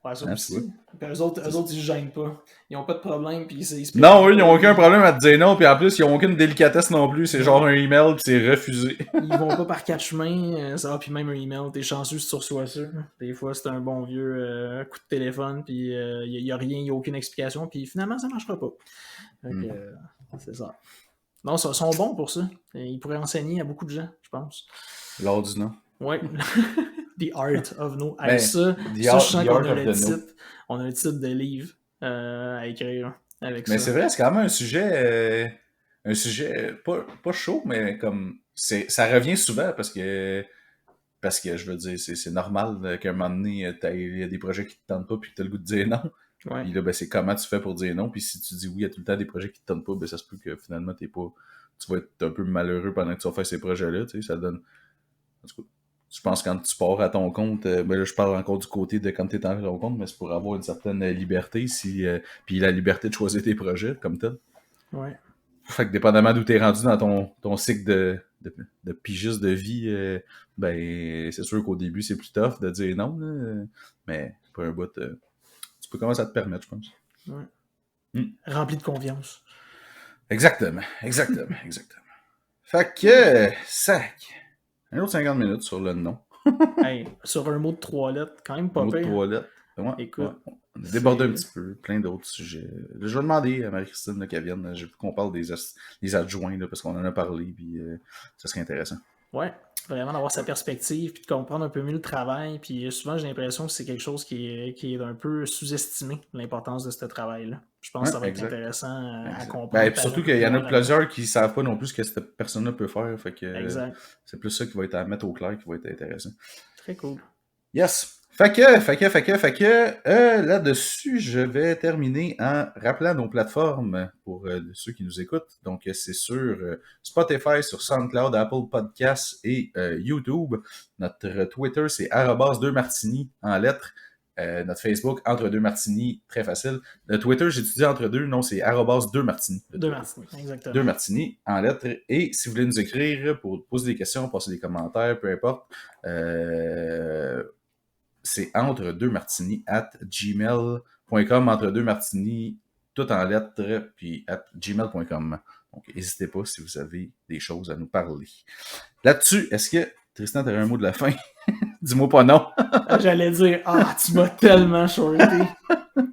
Faut, Ouais, ça Hein, aussi. tu vois. Puis eux autres, ils se gênent pas. Ils ont pas de problème, puis ils se Non, eux, ils n'ont aucun problème à te dire non, puis en plus, ils n'ont aucune délicatesse non plus. C'est genre un email, puis c'est refusé. Ils vont pas par quatre chemins, ça va, puis même un email, t'es chanceux si tu reçois ça. Des fois, c'est un bon vieux coup de téléphone, puis il y a rien, il y a aucune explication, puis finalement, ça marchera pas. Donc, c'est ça. Non, ils sont bons pour ça. Ils pourraient enseigner à beaucoup de gens, je pense. L'art du nom. Ouais. The Art of No. Ben, ça, The je Art, sens the qu'on art a of le the titre. No. On a un titre de livre à écrire avec Mais ça. c'est vrai, c'est quand même un sujet pas chaud, mais comme ça revient souvent parce que je veux dire, c'est normal qu'à un moment donné, il y a des projets qui te tentent pas puis que tu as le goût de dire non. Ouais. Puis là, ben, c'est comment tu fais pour dire non. Puis si tu dis oui, il y a tout le temps des projets qui te tentent pas, ben ça se peut que finalement, tu vas être un peu malheureux pendant que tu vas faire ces projets-là. Tu sais, ça donne. En tout cas, je pense que quand tu pars à ton compte, ben là, je parle encore du côté de quand tu es à ton compte, mais c'est pour avoir une certaine liberté, puis la liberté de choisir tes projets comme tel. Ouais. Fait que dépendamment d'où tu es rendu dans ton cycle de pigiste de vie, ben c'est sûr qu'au début, c'est plus tough de dire non, là, mais pour un bout, tu peux commencer à te permettre, je pense. Ouais. Rempli de confiance. Exactement. Fait que, sac. Un autre 50 minutes sur le nom. Hey, sur un mot de 3 lettres, quand même pas Un mot de pire. 3 lettres. Ouais, Écoute, on a débordé un petit peu, plein d'autres sujets. Je vais demander à Marie-Christine qu'elle vienne, je veux qu'on parle des adjoints, là, parce qu'on en a parlé, puis ça serait intéressant. Ouais, vraiment d'avoir sa perspective, puis de comprendre un peu mieux le travail. Puis souvent, j'ai l'impression que c'est quelque chose qui est un peu sous-estimé, l'importance de ce travail-là. Je pense que ça va être intéressant à comprendre. Ben, surtout qu'il y en a plusieurs qui ne savent pas non plus ce que cette personne-là peut faire. Fait que c'est plus ça qui va être à mettre au clair qui va être intéressant. Très cool. Yes! Fait que là-dessus, je vais terminer en rappelant nos plateformes pour ceux qui nous écoutent. Donc, c'est sur Spotify, sur SoundCloud, Apple Podcasts et YouTube. Notre Twitter, c'est @2martini en lettres. Notre Facebook, Entre deux Martini, très facile. Le Twitter, j'ai étudié entre deux, non, c'est @2martini. 2 Martini, exactement. 2 Martini en lettres. Et si vous voulez nous écrire pour poser des questions, passer des commentaires, peu importe, c'est entre2martini@gmail.com, entre2martini, tout en lettres, puis @gmail.com. Donc, n'hésitez pas si vous avez des choses à nous parler. Là-dessus, est-ce que, Tristan, t'aurais un mot de la fin? Dis-moi pas non. J'allais dire, tu m'as tellement shorté.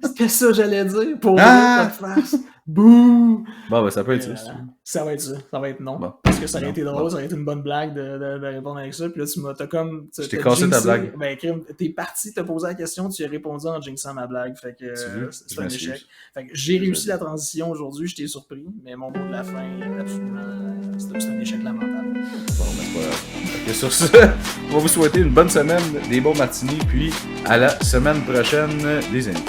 C'était ça, j'allais dire. Pour pas de face. Bouh! Bon, ben, ça peut être ça. Ça va être ça. Ça va être non. Bon. Parce que ça aurait été drôle, ça aurait été une bonne blague de répondre avec ça. Puis là, t'as comme. Je t'ai cassé ta blague. Ben, t'es parti, t'as posé la question, tu as répondu en jinxant ma blague. Fait que c'est un échec. Fait que j'ai réussi la transition aujourd'hui, je t'ai surpris. Mais mon mot de la fin, absolument, c'est un échec lamentable. Bon, ben, c'est pas grave. Fait que sur ce, on va vous souhaiter une bonne semaine, des bons matinées, puis à la semaine prochaine, les amis.